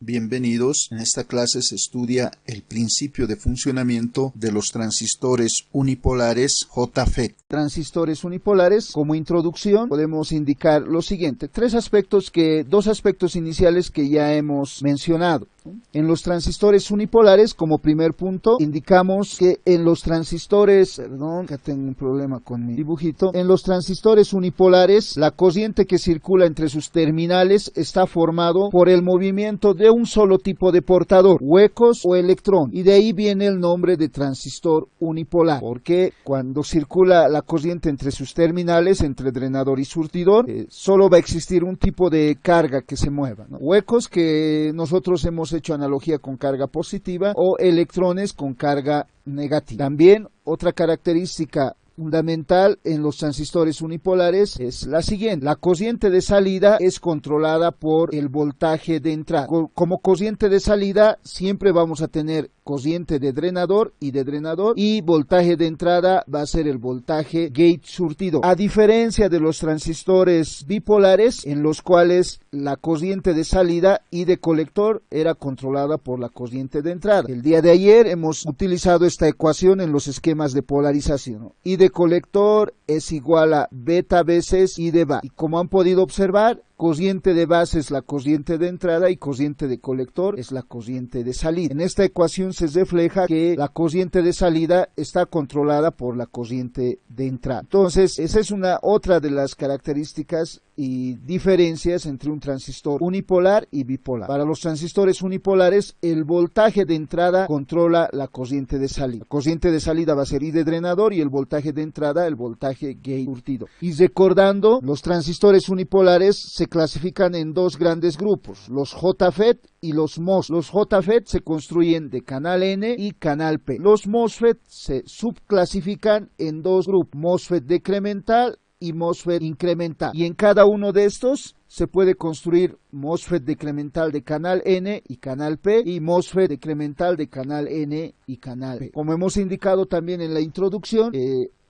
Bienvenidos. En esta clase se estudia el principio de funcionamiento de los transistores unipolares JFET. Transistores unipolares, como introducción, podemos indicar lo siguiente. Dos aspectos iniciales que ya hemos mencionado. En los transistores unipolares, como primer punto, indicamos que en los transistores, acá tengo un problema con mi dibujito, en los transistores unipolares, la corriente que circula entre sus terminales está formado por el movimiento de un solo tipo de portador, huecos o electrón, y de ahí viene el nombre de transistor unipolar, porque cuando circula la corriente entre sus terminales, entre drenador y surtidor, solo va a existir un tipo de carga que se mueva, ¿no? Huecos, que nosotros hemos hecho analogía con carga positiva, o electrones con carga negativa. También otra característica fundamental en los transistores unipolares es la siguiente: la corriente de salida es controlada por el voltaje de entrada. Como corriente de salida siempre vamos a tener corriente de drenador, y voltaje de entrada va a ser el voltaje gate surtidor. A diferencia de los transistores bipolares, en los cuales la corriente de salida y de colector era controlada por la corriente de entrada. El día de ayer hemos utilizado esta ecuación en los esquemas de polarización, ¿no? I de colector es igual a beta veces I de base. Y como han podido observar, corriente de base es la corriente de entrada y corriente de colector es la corriente de salida. En esta ecuación se refleja que la corriente de salida está controlada por la corriente de entrada. Entonces, esa es otra de las características y diferencias entre un transistor unipolar y bipolar. Para los transistores unipolares, el voltaje de entrada controla la corriente de salida. La corriente de salida va a ser I de drenador y el voltaje de entrada, el voltaje gate surtidor. Y recordando, los transistores unipolares se clasifican en dos grandes grupos, los JFET y los MOSFET. Los JFET se construyen de canal N y canal P. Los MOSFET se subclasifican en dos grupos, MOSFET decremental y MOSFET incremental. Y en cada uno de estos se puede construir MOSFET decremental de canal N y canal P y MOSFET decremental de canal N y canal P. Como hemos indicado también en la introducción,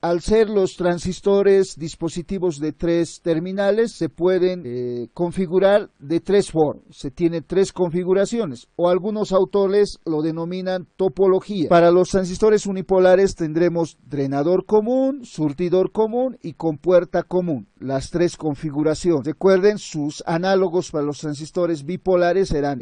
al ser los transistores dispositivos de tres terminales, se pueden configurar de tres formas. Se tiene tres configuraciones, o algunos autores lo denominan topología. Para los transistores unipolares tendremos drenador común, surtidor común y compuerta común. Las tres configuraciones. Recuerden, sus análogos para los transistores bipolares eran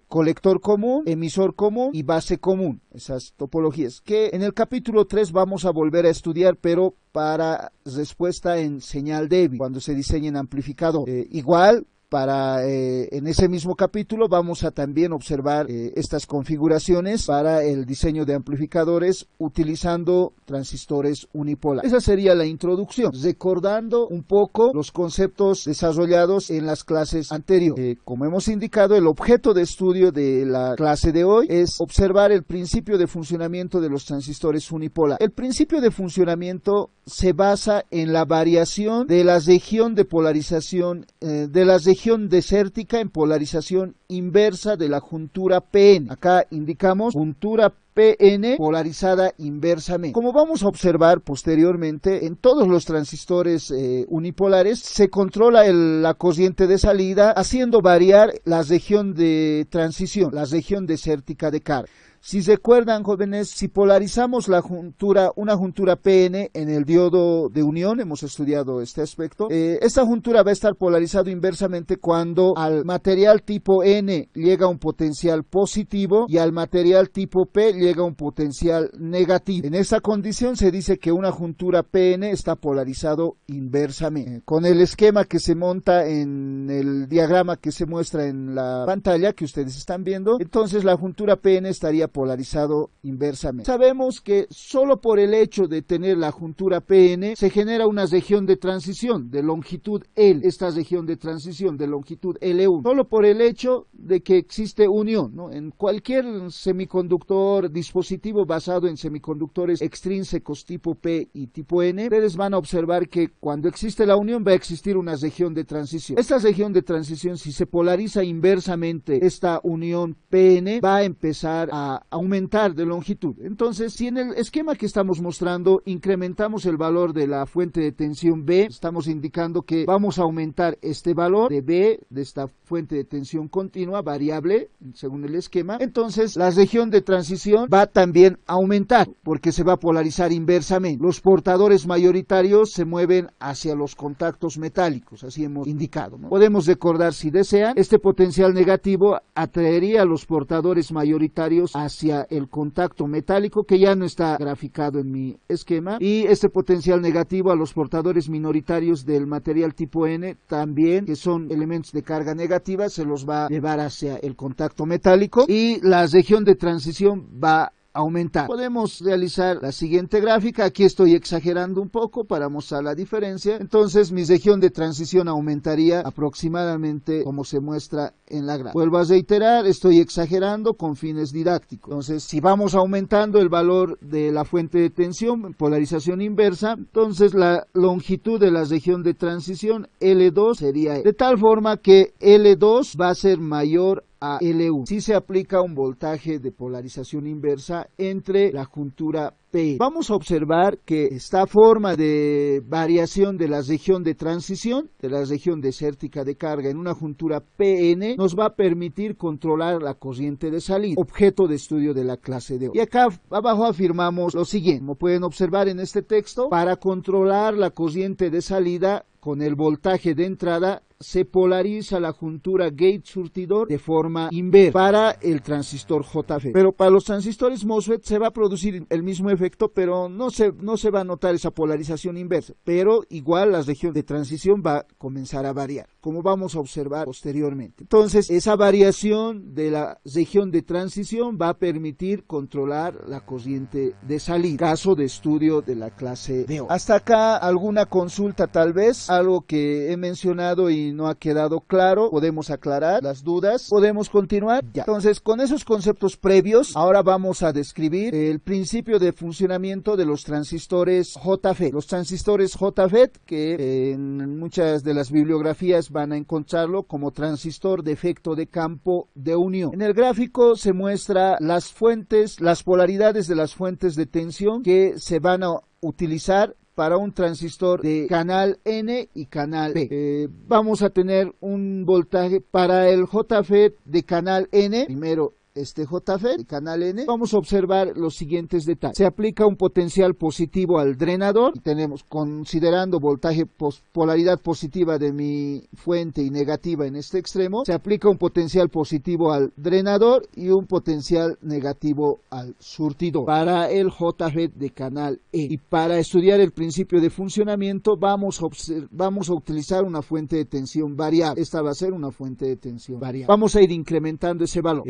colector común, emisor común y base común. Esas topologías que en el capítulo 3 vamos a volver a estudiar, pero para respuesta en señal débil, cuando se diseñen amplificadores. Igual, en ese mismo capítulo vamos a también observar estas configuraciones para el diseño de amplificadores utilizando transistores unipolares. Esa sería la introducción, recordando un poco los conceptos desarrollados en las clases anteriores. Como hemos indicado, el objeto de estudio de la clase de hoy es observar el principio de funcionamiento de los transistores unipolares. El principio de funcionamiento se basa en la variación de la región de polarización, de la región desértica en polarización inversa de la juntura PN. Acá indicamos juntura PN polarizada inversamente. Como vamos a observar posteriormente, en todos los transistores unipolares se controla la corriente de salida haciendo variar la región de transición, la región desértica de carga. Si recuerdan, jóvenes, si polarizamos una juntura PN en el diodo de unión, hemos estudiado este aspecto, esta juntura va a estar polarizado inversamente cuando al material tipo N llega un potencial positivo y al material tipo P llega un potencial negativo. En esta condición se dice que una juntura PN está polarizado inversamente. Con el esquema que se monta en el diagrama que se muestra en la pantalla que ustedes están viendo, entonces la juntura PN estaría polarizado inversamente. Sabemos que solo por el hecho de tener la juntura PN se genera una región de transición de longitud L, esta región de transición de longitud L1, solo por el hecho de que existe unión, ¿no? En cualquier semiconductor, dispositivo basado en semiconductores extrínsecos tipo P y tipo N, ustedes van a observar que cuando existe la unión va a existir una región de transición. Esta región de transición, si se polariza inversamente esta unión PN, va a empezar a a aumentar de longitud. Entonces, si en el esquema que estamos mostrando incrementamos el valor de la fuente de tensión B, estamos indicando que vamos a aumentar este valor de B, de esta fuente de tensión continua, variable, según el esquema. Entonces, la región de transición va también a aumentar, porque se va a polarizar inversamente. Los portadores mayoritarios se mueven hacia los contactos metálicos, así hemos indicado, ¿no? Podemos recordar, si desean, este potencial negativo atraería a los portadores mayoritarios hacia el contacto metálico, que ya no está graficado en mi esquema, y este potencial negativo a los portadores minoritarios del material tipo N también, que son elementos de carga negativa, se los va a llevar hacia el contacto metálico, y la región de transición va aumentar. Podemos realizar la siguiente gráfica. Aquí estoy exagerando un poco para mostrar la diferencia. Entonces mi región de transición aumentaría aproximadamente como se muestra en la gráfica. Vuelvo a reiterar, estoy exagerando con fines didácticos. Entonces, si vamos aumentando el valor de la fuente de tensión, polarización inversa, entonces la longitud de la región de transición L2 sería de tal forma que L2 va a ser mayor a L1. Si se aplica un voltaje de polarización inversa entre la juntura P. Vamos a observar que esta forma de variación de la región de transición, de la región desértica de carga en una juntura PN, nos va a permitir controlar la corriente de salida, objeto de estudio de la clase de hoy. Y acá abajo afirmamos lo siguiente. Como pueden observar en este texto, para controlar la corriente de salida con el voltaje de entrada, se polariza la juntura gate surtidor de forma inversa para el transistor JFET. Pero para los transistores MOSFET se va a producir el mismo efecto, pero no se va a notar esa polarización inversa. Pero igual la región de transición va a comenzar a variar, como vamos a observar posteriormente. Entonces, esa variación de la región de transición va a permitir controlar la corriente de salida, caso de estudio de la clase de hoy. Hasta acá, ¿alguna consulta tal vez? Algo que he mencionado y no ha quedado claro, podemos aclarar las dudas, podemos continuar. Ya. Entonces, con esos conceptos previos, ahora vamos a describir el principio de funcionamiento de los transistores JFET. Los transistores JFET, que en muchas de las bibliografías van a encontrarlo como transistor de efecto de campo de unión. En el gráfico se muestra las fuentes, las polaridades de las fuentes de tensión que se van a utilizar para un transistor de canal N y canal P. Vamos a tener un voltaje para el JFET de canal N, primero este JFET y canal N. Vamos a observar los siguientes detalles. Se aplica un potencial positivo al drenador y tenemos, considerando voltaje polaridad positiva de mi fuente y negativa en este extremo, se aplica un potencial positivo al drenador y un potencial negativo al surtidor para el JFET de canal E. Y para estudiar el principio de funcionamiento vamos a utilizar una fuente de tensión variable. Esta va a ser una fuente de tensión variable. Vamos a ir incrementando ese valor.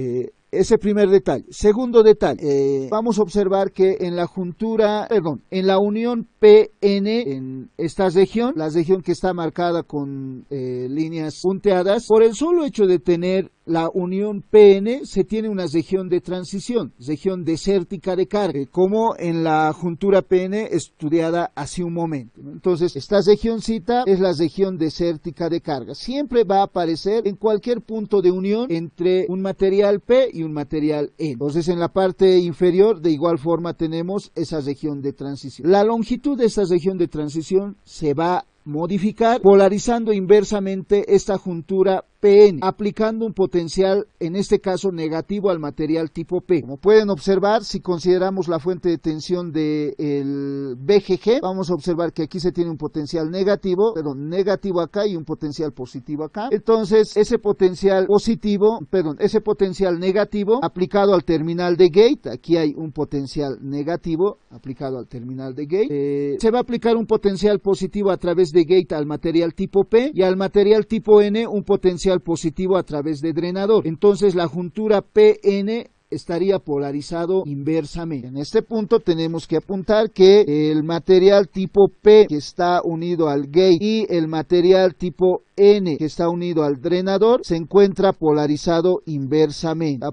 Ese primer detalle. Segundo detalle, vamos a observar que en la unión PN, en esta región, la región que está marcada con líneas punteadas, por el solo hecho de tener la unión PN, se tiene una región de transición, región desértica de carga, como en la juntura PN estudiada hace un momento, ¿no? Entonces, esta regioncita es la región desértica de carga. Siempre va a aparecer en cualquier punto de unión entre un material P y un material N. Entonces, en la parte inferior, de igual forma, tenemos esa región de transición. La longitud de esta región de transición se va a modificar polarizando inversamente esta juntura PN, aplicando un potencial, en este caso negativo, al material tipo P. Como pueden observar, si consideramos la fuente de tensión del BGG, vamos a observar que aquí se tiene un potencial negativo acá y un potencial positivo acá. Entonces, ese potencial negativo aplicado al terminal de gate, aquí hay un potencial negativo aplicado al terminal de gate, se va a aplicar un potencial positivo a través de gate al material tipo P y al material tipo N un potencial positivo a través de drenador. Entonces la juntura PN estaría polarizado inversamente. En este punto tenemos que apuntar que el material tipo P que está unido al gate y el material tipo N que está unido al drenador se encuentra polarizado inversamente.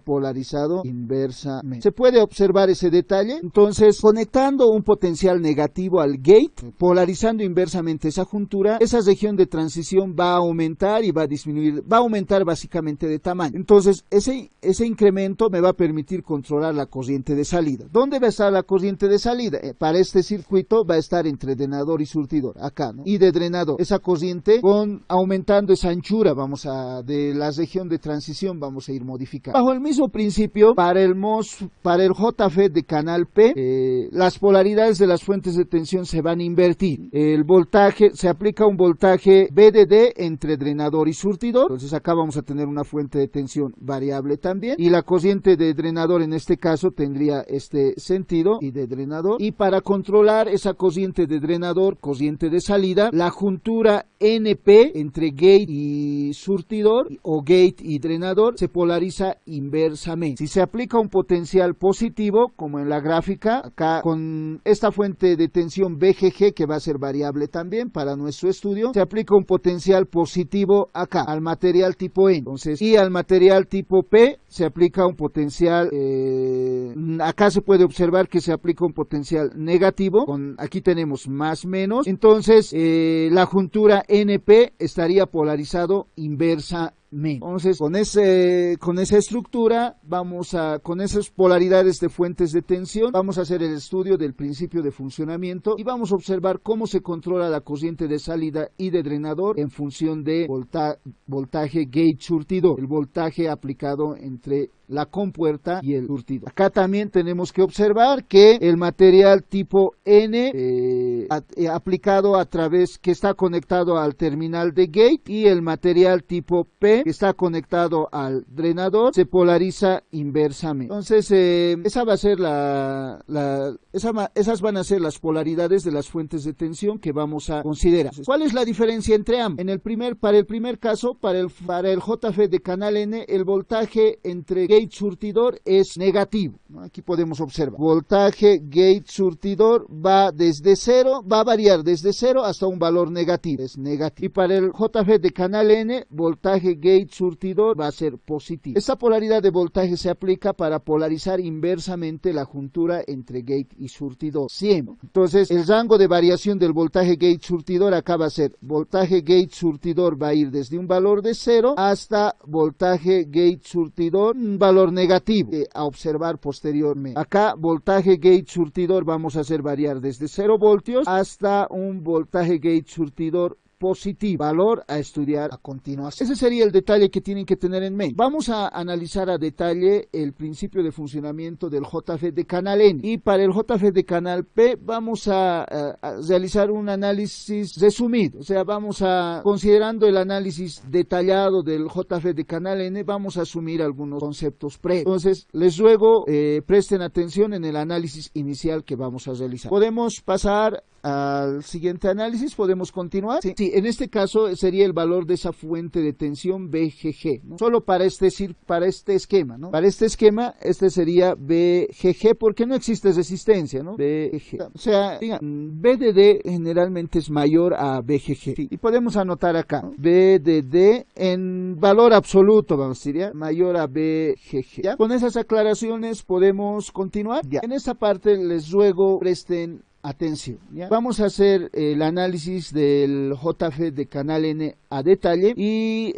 Se puede observar ese detalle. Entonces, conectando un potencial negativo al gate, polarizando inversamente esa juntura, esa región de transición va a aumentar y va a disminuir, va a aumentar básicamente de tamaño. Entonces, ese incremento me va a permitir permitir controlar la corriente de salida. ¿Dónde va a estar la corriente de salida? Para este circuito va a estar entre drenador y surtidor, acá, ¿no? Y de drenador, esa corriente aumentando esa anchura, de la región de transición vamos a ir modificando. Bajo el mismo principio, para el JFET de canal P, las polaridades de las fuentes de tensión se van a invertir. El voltaje, se aplica un voltaje VDD entre drenador y surtidor, entonces acá vamos a tener una fuente de tensión variable también, y la corriente de drenador en este caso tendría este sentido, y de drenador, y para controlar esa corriente de drenador, corriente de salida, la juntura NP entre gate y surtidor, o gate y drenador, se polariza inversamente. Si se aplica un potencial positivo, como en la gráfica, acá con esta fuente de tensión BGG, que va a ser variable también para nuestro estudio, se aplica un potencial positivo acá, al material tipo N. Entonces, y al material tipo P se aplica un potencial, acá se puede observar que se aplica un potencial negativo, aquí tenemos más menos, entonces la juntura NP estaría polarizado inversamente. Entonces, con esa estructura, con esas polaridades de fuentes de tensión, vamos a hacer el estudio del principio de funcionamiento y vamos a observar cómo se controla la corriente de salida y de drenador en función de voltaje gate surtidor, el voltaje aplicado entre la compuerta y el surtidor. Acá también tenemos que observar que el material tipo N aplicado que está conectado al terminal de gate, y el material tipo P que está conectado al drenador se polariza inversamente. Entonces esas van a ser las polaridades de las fuentes de tensión que vamos a considerar. ¿Cuál es la diferencia entre ambos? Para el primer caso, para el JFET de canal N, el voltaje entre gate surtidor es negativo, ¿no? Aquí podemos observar. Voltaje gate surtidor va a variar desde 0 hasta un valor negativo. Es negativo. Y para el JFET de canal N, voltaje gate surtidor va a ser positivo. Esta polaridad de voltaje se aplica para polarizar inversamente la juntura entre gate y surtidor. Siempre. Entonces, el rango de variación del voltaje gate surtidor acá va a ser voltaje gate surtidor, va a ir desde un valor de 0 hasta voltaje gate surtidor, un valor negativo, a observar posteriormente. Acá, voltaje gate surtidor vamos a hacer variar desde 0 voltios hasta un voltaje gate surtidor positivo, valor a estudiar a continuación. Ese sería el detalle que tienen que tener en mente. Vamos a analizar a detalle el principio de funcionamiento del JFET de canal N, y para el JFET de canal P vamos a realizar un análisis resumido, o sea, considerando el análisis detallado del JFET de canal N, vamos a asumir algunos conceptos previos. Entonces, les ruego presten atención en el análisis inicial que vamos a realizar. Podemos pasar al siguiente análisis, podemos continuar. Sí, en este caso sería el valor de esa fuente de tensión BGG, ¿no? Solo para este esquema, ¿no? Para este esquema, este sería BGG porque no existe resistencia, ¿no? BGG. O sea, BDD generalmente es mayor a BGG. Sí, y podemos anotar acá, ¿no? BDD en valor absoluto, vamos a decir, ¿ya? Mayor a BGG. ¿Ya? Con esas aclaraciones podemos continuar. Ya. En esta parte les ruego presten atención, ¿ya? Vamos a hacer el análisis del JFET de canal N a detalle, y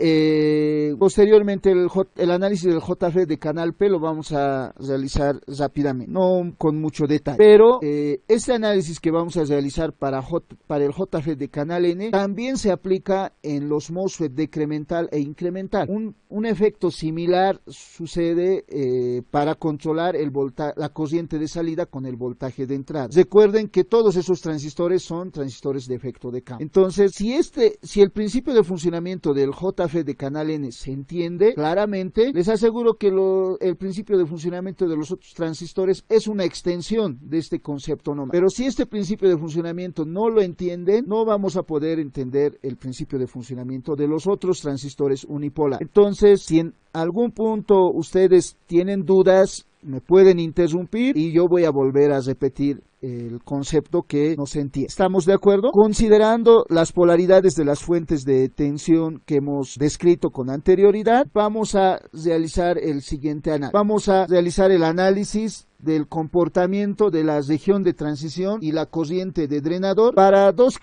posteriormente el análisis del JFET de canal P lo vamos a realizar rápidamente, no con mucho detalle, pero este análisis que vamos a realizar para el JFET de canal N también se aplica en los MOSFET decremental e incremental. Un efecto similar sucede para controlar la corriente de salida con el voltaje de entrada. Recuerden que todos esos transistores son transistores de efecto de campo. Entonces, si el principio de funcionamiento del JFET de canal N se entiende claramente, les aseguro que el principio de funcionamiento de los otros transistores es una extensión de este concepto nomás. Pero si este principio de funcionamiento no lo entienden, no vamos a poder entender el principio de funcionamiento de los otros transistores unipolares. Entonces, si en algún punto ustedes tienen dudas, me pueden interrumpir y yo voy a volver a repetir el concepto que no se entiende. ¿Estamos de acuerdo? Considerando las polaridades de las fuentes de tensión que hemos descrito con anterioridad, vamos a realizar el siguiente análisis. Vamos a realizar el análisis del comportamiento de la región de transición y la corriente de drenador para dos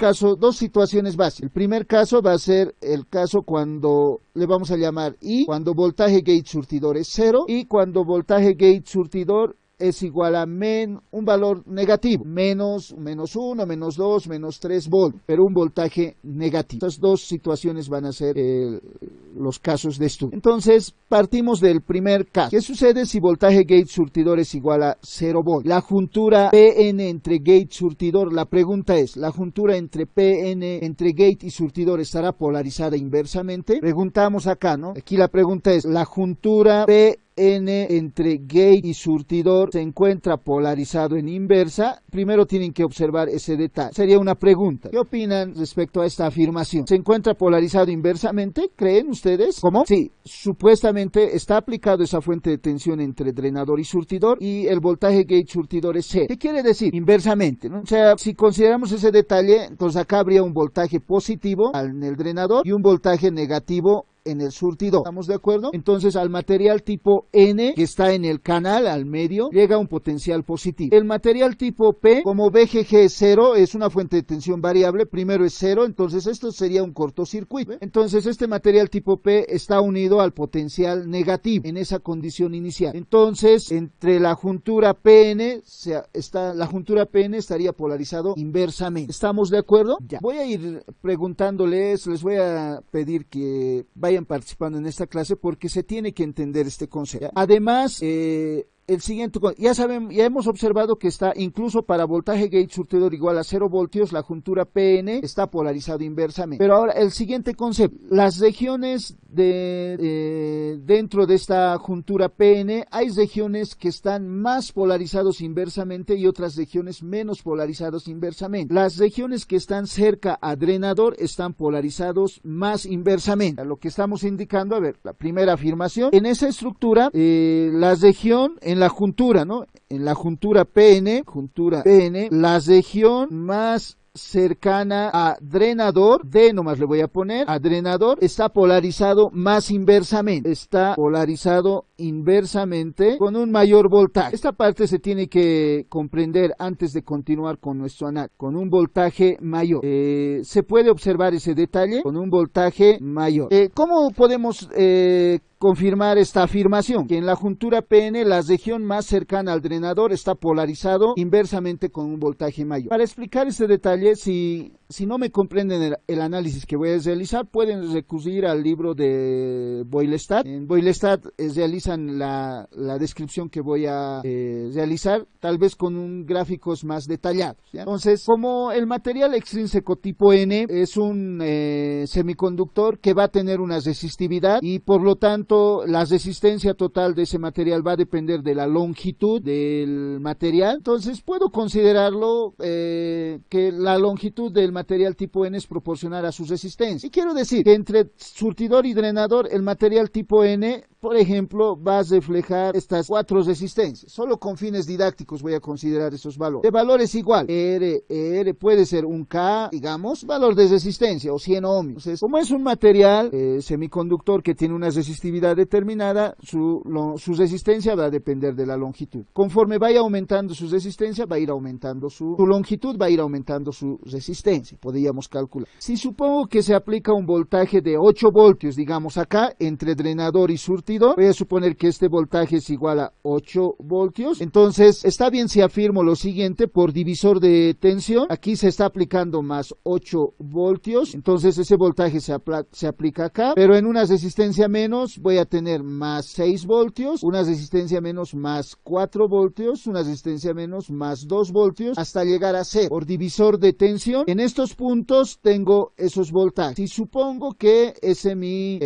situaciones básicas. El primer caso va a ser el caso cuando le vamos a llamar I, cuando voltaje gate surtidor es 0 y cuando voltaje gate surtidor es igual a un valor negativo, menos 1, menos 2, menos 3 voltios, pero un voltaje negativo. Estas dos situaciones van a ser los casos de estudio. Entonces, partimos del primer caso. ¿Qué sucede si voltaje gate surtidor es igual a 0 voltios? La juntura PN entre gate surtidor, la pregunta es, ¿la juntura entre PN, entre gate y surtidor estará polarizada inversamente? Preguntamos acá, ¿no? Aquí la pregunta es, ¿la juntura PN entre gate y surtidor se encuentra polarizado en inversa? Primero tienen que observar ese detalle. Sería una pregunta. ¿Qué opinan respecto a esta afirmación? ¿Se encuentra polarizado inversamente? ¿Creen ustedes? ¿Cómo? Sí, supuestamente está aplicado esa fuente de tensión entre drenador y surtidor y el voltaje gate surtidor es 0. ¿Qué quiere decir? Inversamente, ¿no? O sea, si consideramos ese detalle, entonces acá habría un voltaje positivo en el drenador y un voltaje negativo en el surtidor. ¿Estamos de acuerdo? Entonces al material tipo N que está en el canal al medio llega un potencial positivo. El material tipo P, como BGG es 0, es una fuente de tensión variable, primero es 0, entonces esto sería un cortocircuito. Entonces este material tipo P está unido al potencial negativo en esa condición inicial. Entonces entre la juntura PN, la juntura PN estaría polarizado inversamente. ¿Estamos de acuerdo? Ya. Voy a ir preguntándoles, les voy a pedir que vayan participando en esta clase porque se tiene que entender este concepto. Además, el siguiente, ya hemos observado que está incluso para voltaje gate surtidor igual a 0 voltios, la juntura PN está polarizado inversamente. Pero ahora el siguiente concepto, las regiones dentro de esta juntura PN, hay regiones que están más polarizados inversamente y otras regiones menos polarizados inversamente. Las regiones que están cerca a drenador están polarizados más inversamente. A lo que estamos indicando, a ver, la primera afirmación, en esa estructura, la región en la juntura, ¿no? En la juntura PN, la región más cercana a drenador, D nomás le voy a poner, a drenador, está polarizado más inversamente, con un mayor voltaje. Esta parte se tiene que comprender antes de continuar con nuestro análisis, con un voltaje mayor. Se puede observar ese detalle con un voltaje mayor. ¿Cómo podemos confirmar esta afirmación? Que en la juntura PN la región más cercana al drenador está polarizado inversamente con un voltaje mayor. Para explicar este detalle, si no me comprenden el análisis que voy a realizar, pueden recurrir al libro de Boylestad. En Boylestad realizan la descripción que voy a realizar, tal vez con gráficos más detallados, ¿ya? Entonces, como el material extrínseco tipo N es un semiconductor que va a tener una resistividad y por lo tanto la resistencia total de ese material va a depender de la longitud del material, entonces puedo considerarlo que la longitud del material tipo N es proporcional a su resistencia. Y quiero decir que entre surtidor y drenador el material tipo N, por ejemplo, va a reflejar estas 4 resistencias. Solo con fines didácticos voy a considerar esos valores. De valores igual, R puede ser un K, digamos, valor de resistencia o 100 ohmios. Entonces, como es un material semiconductor que tiene una resistividad determinada, su resistencia va a depender de la longitud. Conforme vaya aumentando su resistencia, va a ir aumentando su longitud, va a ir aumentando su resistencia. Podríamos calcular. Si supongo que se aplica un voltaje de 8 voltios, digamos acá, entre drenador y surtidor, voy a suponer que este voltaje es igual a 8 voltios. Entonces, está bien si afirmo lo siguiente, por divisor de tensión, aquí se está aplicando más 8 voltios, entonces ese voltaje se aplica acá, pero en una resistencia menos voy a tener más 6 voltios, una resistencia menos más 4 voltios, una resistencia menos más 2 voltios, hasta llegar a 0. Por divisor de tensión, en estos puntos tengo esos voltajes. Si supongo que ese mi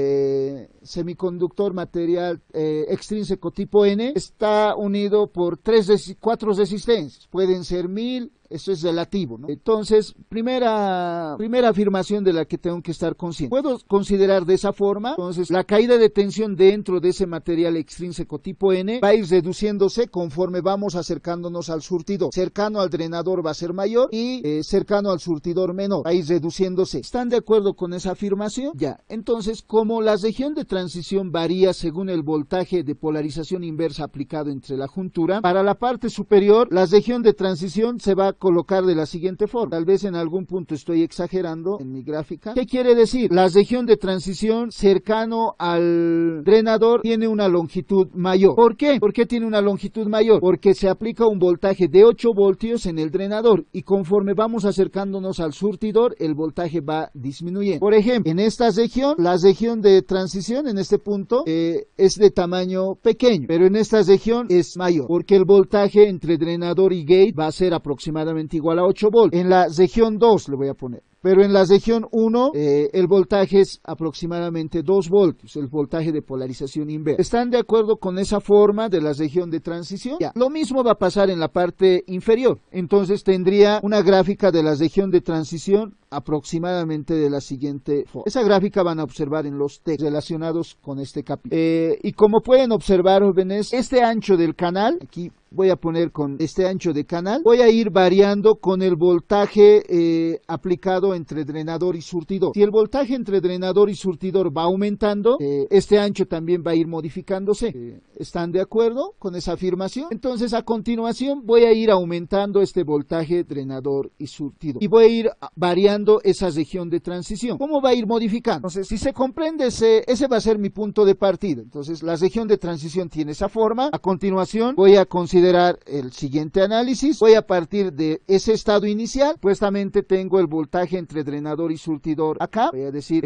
semiconductor material extrínseco tipo N está unido por 4 resistencias, pueden ser 1000, Eso es relativo, ¿no? Entonces, primera afirmación de la que tengo que estar consciente. Puedo considerar de esa forma, entonces, la caída de tensión dentro de ese material extrínseco tipo N va a ir reduciéndose conforme vamos acercándonos al surtidor. Cercano al drenador va a ser mayor y cercano al surtidor menor. Va a ir reduciéndose. ¿Están de acuerdo con esa afirmación? Ya. Entonces, como la región de transición varía según el voltaje de polarización inversa aplicado entre la juntura, para la parte superior, la región de transición se va a colocar de la siguiente forma. Tal vez en algún punto estoy exagerando en mi gráfica. ¿Qué quiere decir? La región de transición cercano al drenador tiene una longitud mayor. ¿Por qué? ¿Por qué tiene una longitud mayor? Porque se aplica un voltaje de 8 voltios en el drenador y conforme vamos acercándonos al surtidor, el voltaje va disminuyendo. Por ejemplo, en esta región, la región de transición en este punto es de tamaño pequeño, pero en esta región es mayor, porque el voltaje entre drenador y gate va a ser aproximadamente igual a 8 voltios. En la región 2 le voy a poner. Pero en la región 1 el voltaje es aproximadamente 2 voltios, el voltaje de polarización inversa. ¿Están de acuerdo con esa forma de la región de transición? Ya. Lo mismo va a pasar en la parte inferior. Entonces tendría una gráfica de la región de transición aproximadamente de la siguiente forma. Esa gráfica van a observar en los textos relacionados con este capítulo. Y como pueden observar, jóvenes, este ancho del canal, aquí voy a poner con este ancho de canal, voy a ir variando con el voltaje aplicado entre drenador y surtidor. Si el voltaje entre drenador y surtidor va aumentando, este ancho también va a ir modificándose. ¿Están de acuerdo con esa afirmación? Entonces, a continuación, voy a ir aumentando este voltaje drenador y surtidor. Y voy a ir variando esa región de transición. ¿Cómo va a ir modificando? Entonces, si se comprende, ese va a ser mi punto de partida. Entonces, la región de transición tiene esa forma. A continuación, voy a considerar el siguiente análisis. Voy a partir de ese estado inicial. Supuestamente tengo el voltaje entre drenador y surtidor acá. Voy a decir,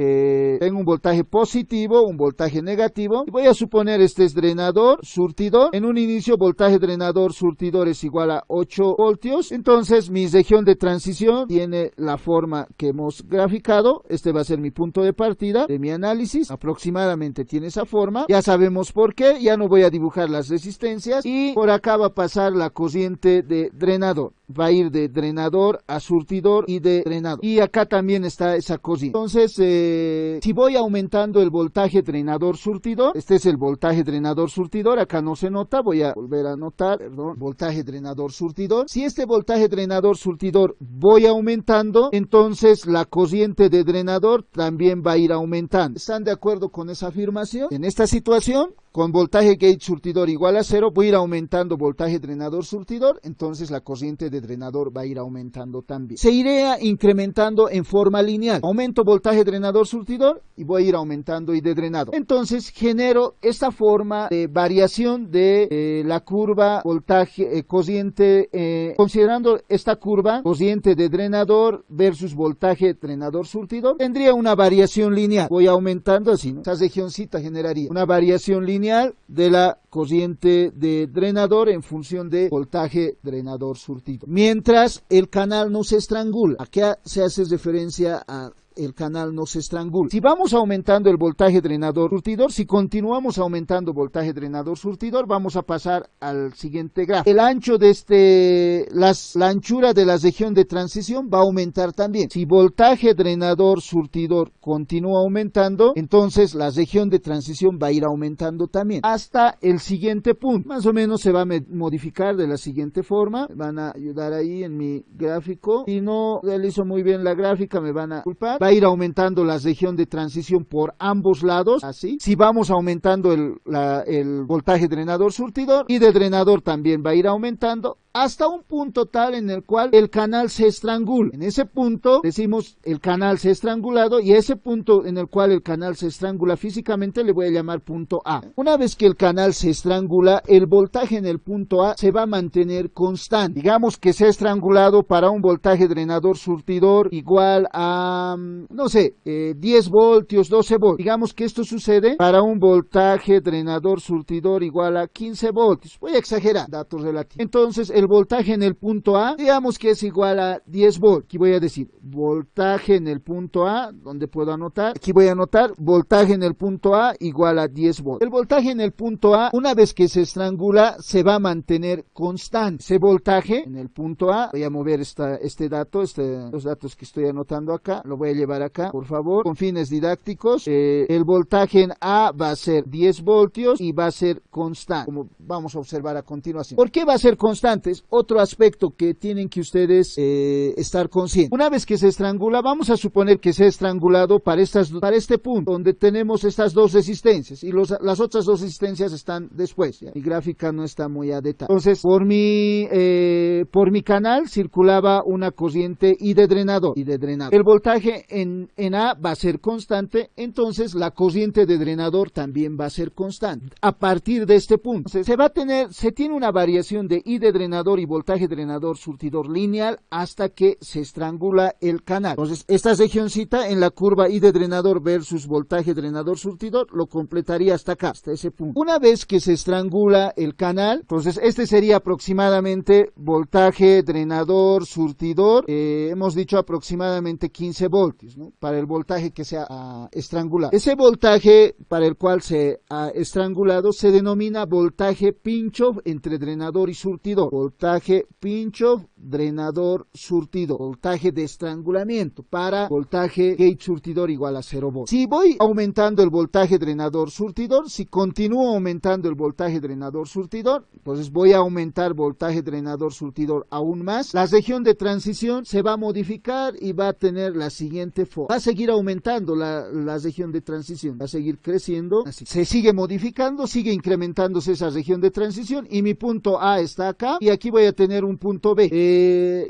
tengo un voltaje positivo, un voltaje negativo. Y voy a suponer este es drenador, surtidor. En un inicio, voltaje drenador, surtidor es igual a 8 voltios. Entonces, mi región de transición tiene la forma que hemos graficado. Este va a ser mi punto de partida de mi análisis. Aproximadamente tiene esa forma. Ya sabemos por qué. Ya no voy a dibujar las resistencias. Y por acá va a pasar la corriente de drenador. Va a ir de drenador a surtidor y de drenador. Y acá también está esa corriente. Entonces, si voy aumentando el voltaje drenador-surtidor, este es el voltaje drenador-surtidor, acá no se nota, voy a volver a anotar, perdón, voltaje drenador-surtidor. Si este voltaje drenador-surtidor voy aumentando, entonces la corriente de drenador también va a ir aumentando. ¿Están de acuerdo con esa afirmación? En esta situación, con voltaje gate surtidor igual a 0, voy a ir aumentando voltaje drenador surtidor, entonces la corriente de drenador va a ir aumentando también. Se irá incrementando en forma lineal. Aumento voltaje drenador surtidor y voy a ir aumentando y de drenador. Entonces genero esta forma de variación de la curva voltaje corriente, considerando esta curva corriente de drenador versus voltaje drenador surtidor, tendría una variación lineal. Voy aumentando así, ¿no? Esa regioncita generaría una variación lineal de la corriente de drenador en función de voltaje drenador surtidor. Mientras el canal no se estrangula. ¿A qué se hace referencia a el canal no se estrangula? Si vamos aumentando el voltaje drenador surtidor, si continuamos aumentando voltaje drenador surtidor, vamos a pasar al siguiente gráfico. El ancho de la anchura de la región de transición va a aumentar también. Si voltaje drenador surtidor continúa aumentando, entonces la región de transición va a ir aumentando también hasta el siguiente punto. Más o menos se va a modificar de la siguiente forma. Me van a ayudar ahí en mi gráfico. Si no realizo muy bien la gráfica, me van a culpar. Va a ir aumentando la región de transición por ambos lados, así. Si vamos aumentando el voltaje drenador surtidor, y de drenador también va a ir aumentando hasta un punto tal en el cual el canal se estrangula. En ese punto decimos el canal se ha estrangulado, y ese punto en el cual el canal se estrangula físicamente le voy a llamar punto A. Una vez que el canal se estrangula, el voltaje en el punto A se va a mantener constante. Digamos que se ha estrangulado para un voltaje drenador surtidor igual a, no sé, 10 voltios, 12 voltios. Digamos que esto sucede para un voltaje drenador surtidor igual a 15 voltios. Voy a exagerar, datos relativos. Entonces el el voltaje en el punto A, digamos que es igual a 10 volts. Aquí voy a decir voltaje en el punto A, donde puedo anotar. Aquí voy a anotar voltaje en el punto A igual a 10 volts. El voltaje en el punto A, una vez que se estrangula, se va a mantener constante. Ese voltaje en el punto A, voy a mover los datos que estoy anotando acá, lo voy a llevar acá, por favor, con fines didácticos. El voltaje en A va a ser 10 voltios y va a ser constante, como vamos a observar a continuación. ¿Por qué va a ser constante? Es otro aspecto que tienen que ustedes estar conscientes. Una vez que se estrangula, vamos a suponer que se ha estrangulado para este punto, donde tenemos estas dos resistencias, y las otras dos resistencias están después. ¿Ya? Mi gráfica no está muy a detalle. Entonces, por mi canal circulaba una corriente I de drenador. El voltaje en A va a ser constante, entonces la corriente de drenador también va a ser constante. A partir de este punto, se tiene una variación de I de drenador y voltaje drenador surtidor lineal hasta que se estrangula el canal. Entonces, esta regioncita en la curva I de drenador versus voltaje drenador surtidor lo completaría hasta acá, hasta ese punto. Una vez que se estrangula el canal, entonces este sería aproximadamente voltaje drenador surtidor, hemos dicho aproximadamente 15 voltios, ¿no? Para el voltaje que se ha estrangulado. Ese voltaje para el cual se ha estrangulado se denomina voltaje pinch-off entre drenador y surtidor. Voltaje pinch-off, drenador, surtidor. Voltaje de estrangulamiento para voltaje gate surtidor igual a 0 volts. Si voy aumentando el voltaje drenador surtidor, si continúo aumentando el voltaje drenador surtidor, entonces voy a aumentar voltaje drenador surtidor aún más. La región de transición se va a modificar y va a tener la siguiente forma. Va a seguir aumentando la región de transición, va a seguir creciendo, así. Se sigue modificando, sigue incrementándose esa región de transición y mi punto A está acá y aquí voy a tener un punto B.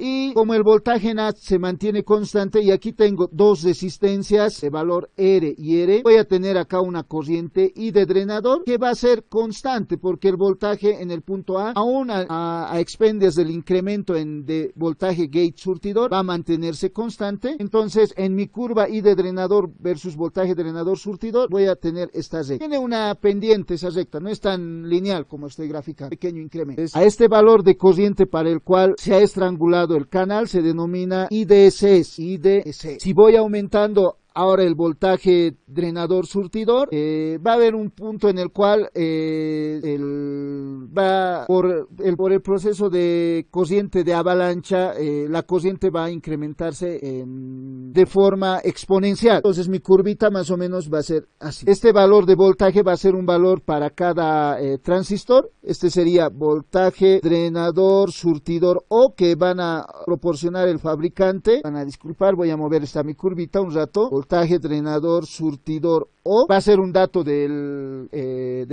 Y como el voltaje en A se mantiene constante y aquí tengo dos resistencias de valor R y R, voy a tener acá una corriente I de drenador que va a ser constante porque el voltaje en el punto A, aún a expendias del incremento de voltaje gate surtidor, va a mantenerse constante. Entonces, en mi curva I de drenador versus voltaje drenador surtidor, voy a tener esta recta. Tiene una pendiente esa recta, no es tan lineal como estoy graficando, pequeño incremento. A este valor de corriente para el cual se ha estrangulado el canal se denomina IDSS. Si voy aumentando ahora el voltaje drenador surtidor, va a haber un punto en el cual por el proceso de corriente de avalancha, la corriente va a incrementarse de forma exponencial. Entonces mi curvita más o menos va a ser así. Este valor de voltaje va a ser un valor para cada transistor. Este sería voltaje drenador surtidor O que van a proporcionar el fabricante. Van a disculpar, voy a mover mi curvita un rato. Voltaje drenador surtidor O va a ser un dato del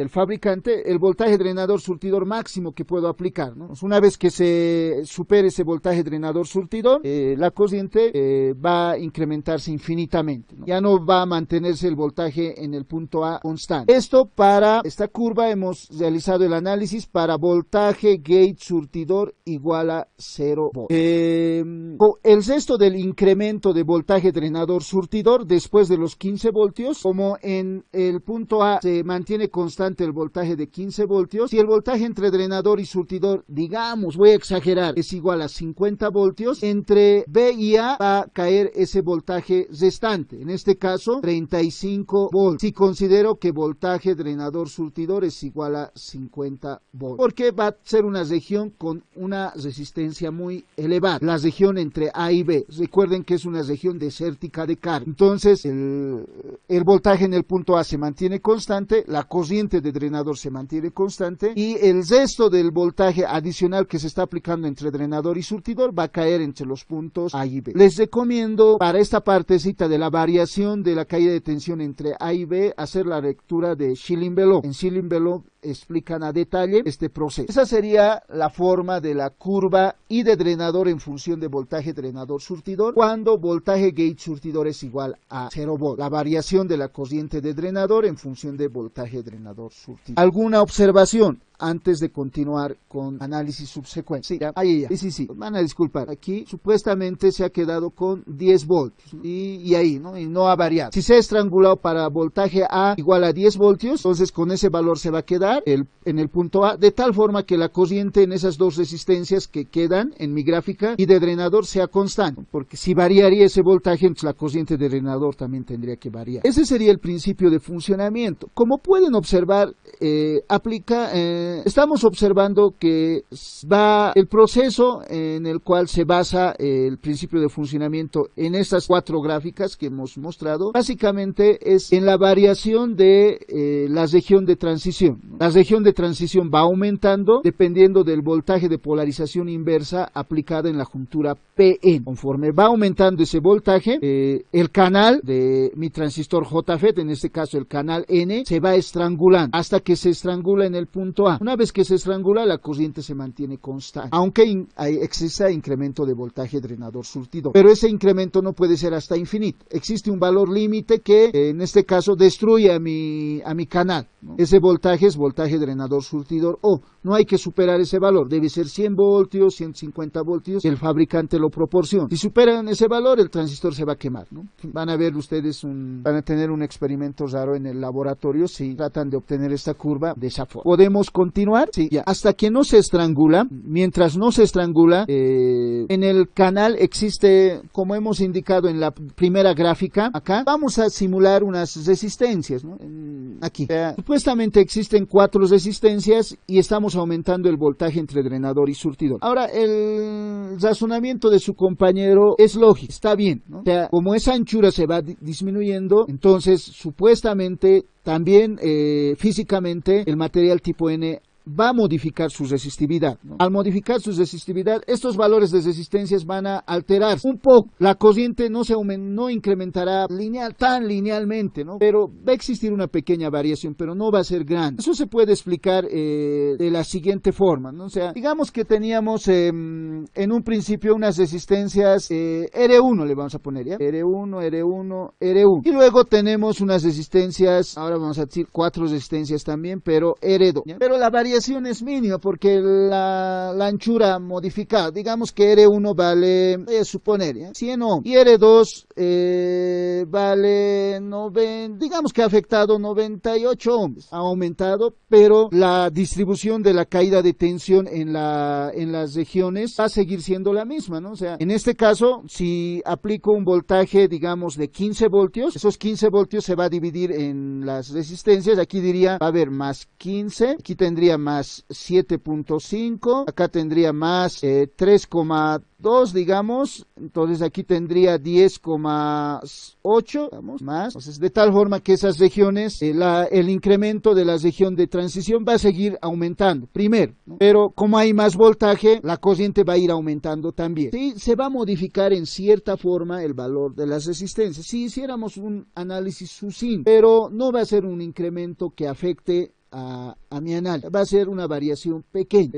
fabricante, el voltaje drenador surtidor máximo que puedo aplicar, ¿no? Una vez que se supere ese voltaje drenador surtidor, la corriente va a incrementarse infinitamente, ¿no? Ya no va a mantenerse el voltaje en el punto A constante. Esto para esta curva hemos realizado el análisis para voltaje gate surtidor igual a 0 volts. El resto del incremento de voltaje drenador surtidor después de los 15 voltios, como en el punto A se mantiene constante el voltaje de 15 voltios, si el voltaje entre drenador y surtidor, digamos, voy a exagerar, es igual a 50 voltios, entre B y A va a caer ese voltaje restante, en este caso 35 volts, si considero que voltaje drenador surtidor es igual a 50 volts, porque va a ser una región con una resistencia muy elevada, la región entre A y B, recuerden que es una región desértica de carga. Entonces el voltaje en el punto A se mantiene constante, la corriente de drenador se mantiene constante y el resto del voltaje adicional que se está aplicando entre drenador y surtidor va a caer entre los puntos A y B. Les recomiendo para esta partecita de la variación de la caída de tensión entre A y B hacer la lectura de Schilling-Below. En Schilling-Below explican a detalle este proceso. Esa sería la forma de la curva I de drenador en función de voltaje drenador surtidor cuando voltaje gate surtidor es igual a 0 volts. La variación de la corriente de drenador en función de voltaje drenador surtidor. ¿Alguna observación? antes de continuar con análisis subsecuente. Sí, ya, ahí ya. Sí. Van a disculpar. Aquí supuestamente se ha quedado con 10 voltios, ¿no? Y ahí, ¿no? Y no ha variado. Si se ha estrangulado para voltaje A igual a 10 voltios, entonces con ese valor se va a quedar en el punto A, de tal forma que la corriente en esas dos resistencias que quedan en mi gráfica y de drenador sea constante, porque si variaría ese voltaje, entonces la corriente de drenador también tendría que variar. Ese sería el principio de funcionamiento. Como pueden observar, estamos observando que va el proceso en el cual se basa el principio de funcionamiento en estas 4 gráficas que hemos mostrado, básicamente es en la variación de la región de transición. La región de transición va aumentando dependiendo del voltaje de polarización inversa aplicada en la juntura PN. Conforme va aumentando ese voltaje, el canal de mi transistor JFET, en este caso el canal N, se va estrangulando hasta que se estrangula en el punto A. Una vez que se estrangula, la corriente se mantiene constante, aunque exista incremento de voltaje drenador surtidor. Pero ese incremento no puede ser hasta infinito. Existe un valor límite que en este caso destruye a mi canal, ¿no? Ese voltaje es voltaje drenador surtidor O. No hay que superar ese valor. Debe ser 100 voltios, 150 voltios. El fabricante lo proporciona. Si superan ese valor, el transistor se va a quemar, ¿no? Van a ver ustedes van a tener un experimento raro en el laboratorio si tratan de obtener esta curva de esa forma. ¿Podemos continuar? Sí, ya. Hasta que no se estrangula. Mientras no se estrangula, en el canal existe, como hemos indicado en la primera gráfica, acá, vamos a simular unas resistencias, ¿no? Aquí. Supuestamente existen 4 resistencias y estamos aumentando el voltaje entre drenador y surtidor. Ahora, el razonamiento de su compañero es lógico, está bien, ¿no? O sea, como esa anchura se va disminuyendo, entonces supuestamente también físicamente el material tipo N va a modificar su resistividad, ¿no? Al modificar su resistividad, estos valores de resistencias van a alterarse un poco. La corriente no incrementará tan linealmente, ¿no? Pero va a existir una pequeña variación, pero no va a ser grande. Eso se puede explicar de la siguiente forma, ¿no? O sea, digamos que teníamos en un principio unas resistencias R1, le vamos a poner, ¿ya? R1. Y luego tenemos unas resistencias, ahora vamos a decir 4 resistencias también, pero R2, ¿ya? Pero la variación es mínima porque la anchura modificada, digamos que R1 vale, suponer, ¿ya? 100 ohms y R2 vale 90, digamos que ha afectado 98 ohms, ha aumentado, pero la distribución de la caída de tensión en las regiones va a seguir siendo la misma, ¿no? O sea, en este caso, si aplico un voltaje, digamos, de 15 voltios, esos 15 voltios se va a dividir en las resistencias. Aquí diría, va a haber más 15, aquí tendría más 7.5, acá tendría más 3,2, digamos, entonces aquí tendría 10,8, digamos, más, entonces de tal forma que esas regiones, el incremento de la región de transición va a seguir aumentando, primero, ¿no? Pero como hay más voltaje, la corriente va a ir aumentando también. Sí, se va a modificar en cierta forma el valor de las resistencias, si hiciéramos un análisis sucinto, pero no va a ser un incremento que afecte a mi análisis, va a ser una variación pequeña.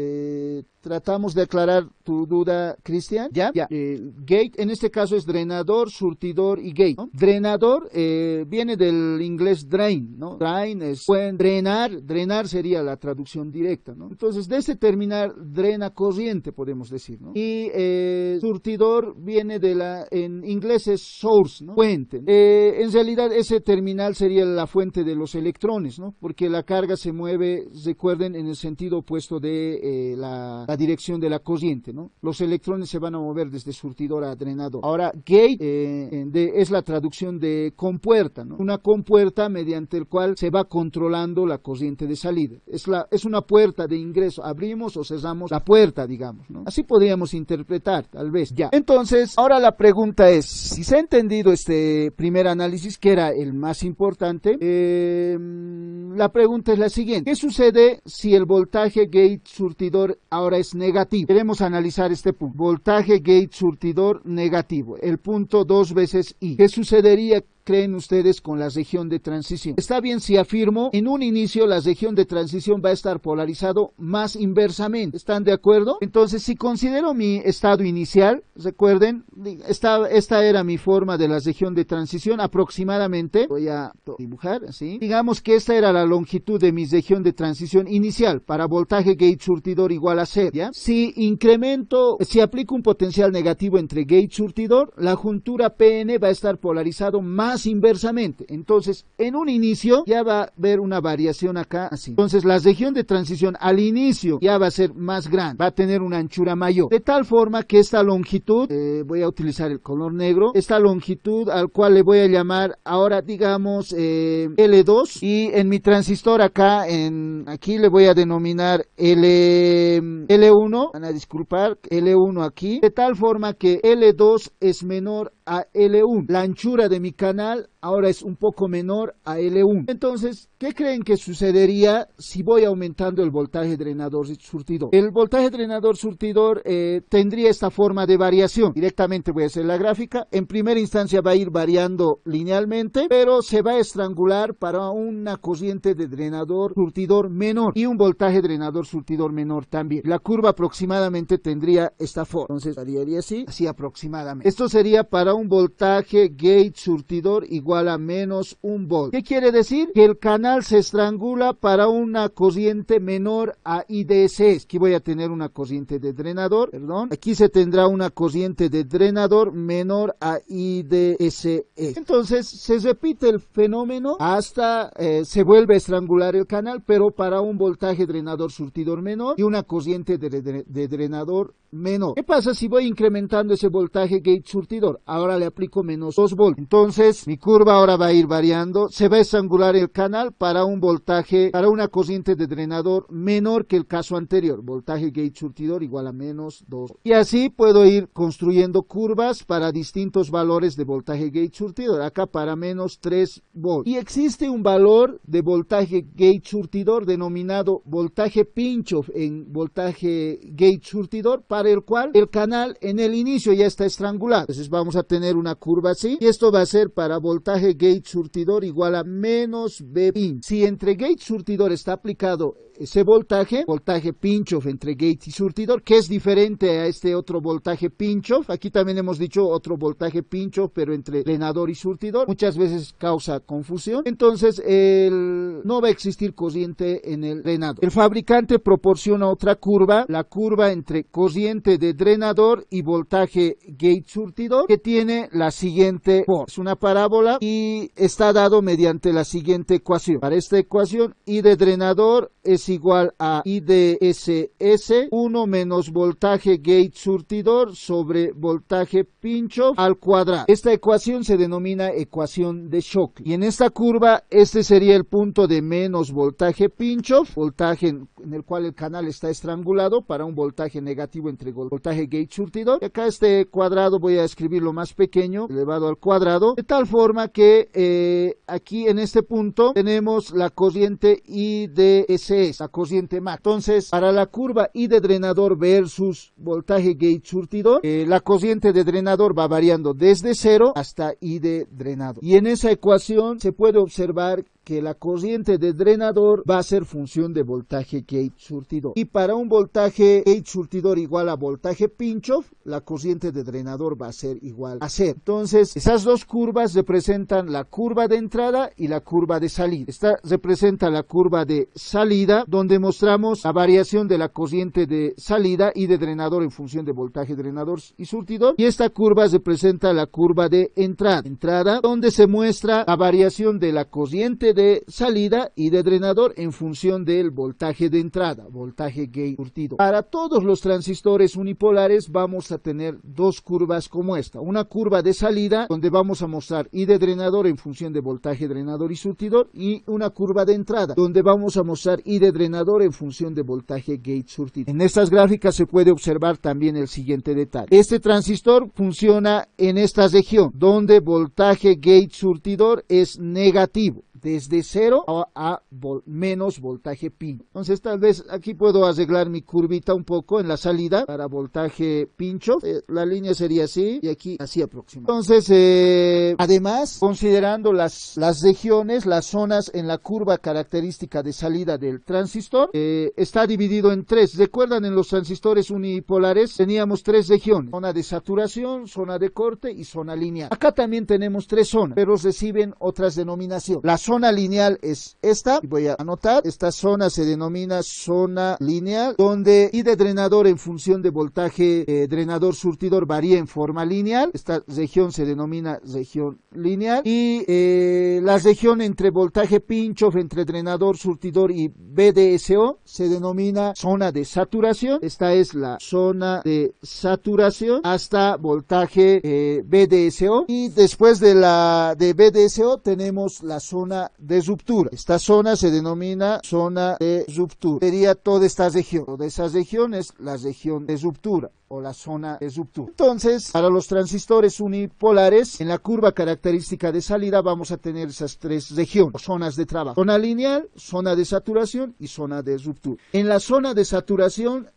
Tratamos de aclarar tu duda, Cristian. ¿Ya? Gate, en este caso es drenador, surtidor y gate, ¿no? Drenador viene del inglés drain, ¿no? Drain es drenar sería la traducción directa, ¿no? Entonces, de este terminal drena corriente, podemos decir, ¿no? Y surtidor viene en inglés es source, ¿no? Fuente. En realidad, ese terminal sería la fuente de los electrones, ¿no? Porque la carga se mueve, recuerden, en el sentido opuesto de la dirección de la corriente, ¿no? Los electrones se van a mover desde surtidor a drenador. Ahora, gate es la traducción de compuerta, ¿no? Una compuerta mediante el cual se va controlando la corriente de salida. Es una puerta de ingreso. Abrimos o cerramos la puerta, digamos, ¿no? Así podríamos interpretar, tal vez. Ya. Entonces, ahora la pregunta es, si se ha entendido este primer análisis, que era el más importante, la pregunta es la siguiente. ¿Qué sucede si el voltaje gate surtidor ahora es negativo? Queremos analizar este punto. Voltaje gate surtidor negativo. El punto 2 veces I. ¿Qué sucedería creen ustedes con la región de transición? Está bien si afirmo, en un inicio la región de transición va a estar polarizado más inversamente. ¿Están de acuerdo? Entonces, si considero mi estado inicial, recuerden, esta era mi forma de la región de transición aproximadamente. Voy a dibujar así. Digamos que esta era la longitud de mi región de transición inicial para voltaje gate surtidor igual a 0, ¿ya? Si aplico un potencial negativo entre gate surtidor, la juntura PN va a estar polarizado más inversamente. Entonces, en un inicio ya va a haber una variación acá así. Entonces, la región de transición al inicio ya va a ser más grande, va a tener una anchura mayor. De tal forma que esta longitud, voy a utilizar el color negro, esta longitud al cual le voy a llamar ahora, digamos, L2, y en mi transistor acá, aquí le voy a denominar L1, van a disculpar, L1 aquí, de tal forma que L2 es menor a L1. La anchura de mi canal ahora es un poco menor a L1. Entonces, ¿qué creen que sucedería si voy aumentando el voltaje drenador surtidor? El voltaje drenador surtidor tendría esta forma de variación. Directamente voy a hacer la gráfica. En primera instancia va a ir variando linealmente, pero se va a estrangular para una corriente de drenador surtidor menor y un voltaje drenador surtidor menor también. La curva aproximadamente tendría esta forma. Entonces, variaría así aproximadamente. Esto sería para un voltaje gate surtidor igual a menos 1 volt. ¿Qué quiere decir? Que el canal se estrangula para una corriente menor a IDSS. Aquí voy a tener una corriente de drenador, perdón. Aquí se tendrá una corriente de drenador menor a IDSS. Entonces se repite el fenómeno hasta se vuelve a estrangular el canal, pero para un voltaje drenador surtidor menor y una corriente de drenador menor. ¿Qué pasa si voy incrementando ese voltaje gate surtidor? Ahora le aplico menos 2 volts. Entonces mi curva ahora va a ir variando, se va a estrangular el canal para un voltaje, para una corriente de drenador menor que el caso anterior, voltaje gate surtidor igual a menos 2. Y así puedo ir construyendo curvas para distintos valores de voltaje gate surtidor, acá para menos 3 volts. Y existe un valor de voltaje gate surtidor denominado voltaje pinch-off en voltaje gate surtidor, para el cual el canal en el inicio ya está estrangulado. Entonces vamos a tener una curva así, y esto va a ser para voltaje gate surtidor igual a menos B pin. Si entre gate surtidor está aplicado ese voltaje pinch-off entre gate y surtidor, que es diferente a este otro voltaje pinch-off, aquí también hemos dicho otro voltaje pinch-off, pero entre drenador y surtidor, muchas veces causa confusión, entonces no va a existir corriente en el drenador. El fabricante proporciona otra curva, la curva entre corriente de drenador y voltaje gate surtidor, que tiene la siguiente forma. Es una parábola y está dado mediante la siguiente ecuación. Para esta ecuación, I de drenador es igual a IDSS 1 menos voltaje gate surtidor sobre voltaje pinch-off al cuadrado. Esta ecuación se denomina ecuación de Shockley. Y en esta curva, este sería el punto de menos voltaje pinch-off, voltaje en el cual el canal está estrangulado para un voltaje negativo entre voltaje gate surtidor. Y acá este cuadrado voy a escribirlo más pequeño, elevado al cuadrado, de tal forma que aquí en este punto tenemos la corriente IDSS, la corriente MAC. Entonces, para la curva I de drenador versus voltaje gate surtidor, la corriente de drenador va variando desde 0 hasta I de drenador. Y en esa ecuación se puede observar que la corriente de drenador va a ser función de voltaje gate surtidor. Y para un voltaje gate surtidor igual a voltaje pinch-off, la corriente de drenador va a ser igual a 0. Entonces, esas dos curvas representan la curva de entrada y la curva de salida. Esta representa la curva de salida, donde mostramos la variación de la corriente de salida y de drenador en función de voltaje drenador y surtidor. Y esta curva representa la curva de entrada, donde se muestra la variación de la corriente de salida y de drenador en función del voltaje de entrada, voltaje gate surtidor. Para todos los transistores unipolares vamos a tener dos curvas como esta, una curva de salida donde vamos a mostrar I de drenador en función de voltaje drenador y surtidor, y una curva de entrada donde vamos a mostrar I de drenador en función de voltaje gate surtidor. En estas gráficas se puede observar también el siguiente detalle. Este transistor funciona en esta región donde voltaje gate surtidor es negativo. desde 0 a menos voltaje pincho. Entonces tal vez aquí puedo arreglar mi curvita un poco en la salida para voltaje pincho. La línea sería así y aquí así aproximadamente. Entonces, además, considerando las regiones, las zonas en la curva característica de salida del transistor, está dividido en 3. ¿Recuerdan? En los transistores unipolares teníamos 3 regiones: zona de saturación, zona de corte y zona lineal. Acá también tenemos 3 zonas, pero reciben otras denominaciones. La zona lineal es esta, y voy a anotar, esta zona se denomina zona lineal, donde I de drenador en función de voltaje drenador surtidor varía en forma lineal. Esta región se denomina región lineal, y la región entre voltaje pinch-off entre drenador surtidor y VDSO se denomina zona de saturación. Esta es la zona de saturación hasta voltaje VDSO, y después de VDSO tenemos la zona de ruptura. Esta zona se denomina zona de ruptura. Sería toda esta región. Toda esa región es la región de ruptura o la zona de ruptura. Entonces, para los transistores unipolares, en la curva característica de salida vamos a tener esas 3 regiones, o zonas de trabajo: zona lineal, zona de saturación y zona de ruptura. En la zona de saturación,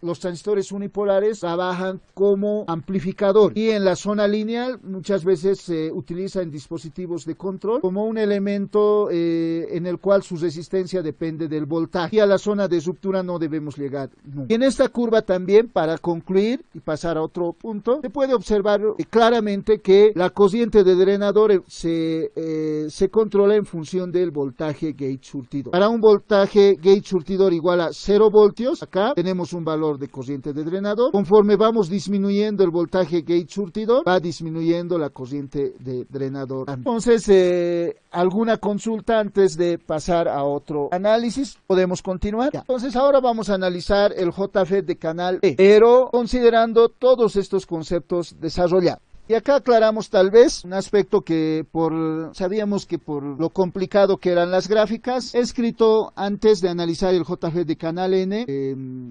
los transistores unipolares trabajan como amplificador, y en la zona lineal muchas veces se utiliza en dispositivos de control como un elemento en el cual su resistencia depende del voltaje, y a la zona de ruptura no debemos llegar nunca. Y en esta curva también, para concluir y pasar a otro punto, se puede observar claramente que la corriente de drenador se controla en función del voltaje gate surtidor. Para un voltaje gate surtidor igual a 0 voltios, acá tenemos un valor de corriente de drenador. Conforme vamos disminuyendo el voltaje gate surtidor, va disminuyendo la corriente de drenador. Entonces, ¿alguna consulta antes de pasar a otro análisis? ¿Podemos continuar? Ya. Entonces ahora vamos a analizar el JFET de canal E, pero considerando todos estos conceptos desarrollados. Y acá aclaramos tal vez un aspecto que sabíamos que por lo complicado que eran las gráficas, he escrito antes de analizar el JFET de canal N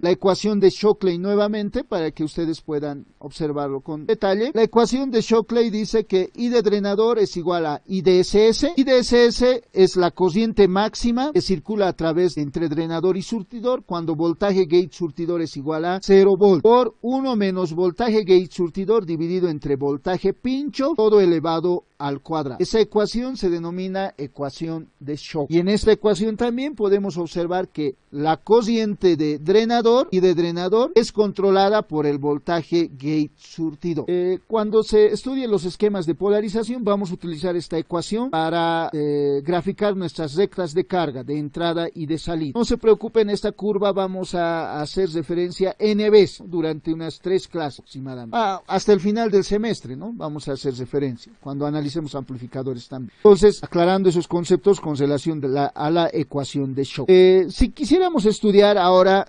la ecuación de Shockley nuevamente para que ustedes puedan observarlo con detalle. La ecuación de Shockley dice que I de drenador es igual a I de SS. I de SS es la corriente máxima que circula a través entre drenador y surtidor cuando voltaje gate surtidor es igual a 0 volt por 1 menos voltaje gate surtidor dividido entre voltaje pincho todo elevado al cuadrado. Esa ecuación se denomina ecuación de Shockley. Y en esta ecuación también podemos observar que la corriente de drenador y de drenador es controlada por el voltaje gate surtidor. Cuando se estudien los esquemas de polarización vamos a utilizar esta ecuación para graficar nuestras rectas de carga de entrada y de salida. No se preocupen, esta curva vamos a hacer referencia n veces durante unas 3 clases aproximadamente. Hasta el final del semestre, ¿no? Vamos a hacer referencia cuando analicemos amplificadores también. Entonces, aclarando esos conceptos con relación a la ecuación de Shockley. Si quisiéramos estudiar ahora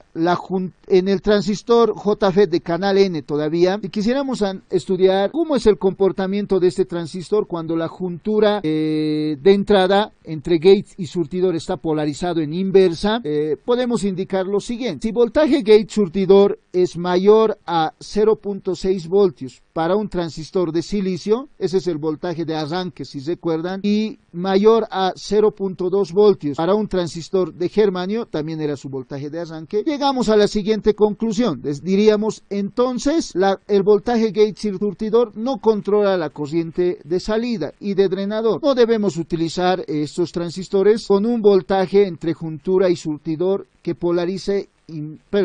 en el transistor JFET de canal N todavía, si quisiéramos estudiar cómo es el comportamiento de este transistor cuando la juntura de entrada entre gate y surtidor está polarizado en inversa, podemos indicar lo siguiente. Si voltaje gate surtidor es mayor a 0.6 voltios para un transistor de silicio, ese es el voltaje de arranque si recuerdan, y mayor a 0.2 voltios para un transistor de germanio, también era su voltaje de arranque, llegamos a la siguiente conclusión. Diríamos entonces el voltaje gate surtidor no controla la corriente de salida y de drenador. No debemos utilizar estos transistores con un voltaje entre juntura y surtidor que polarice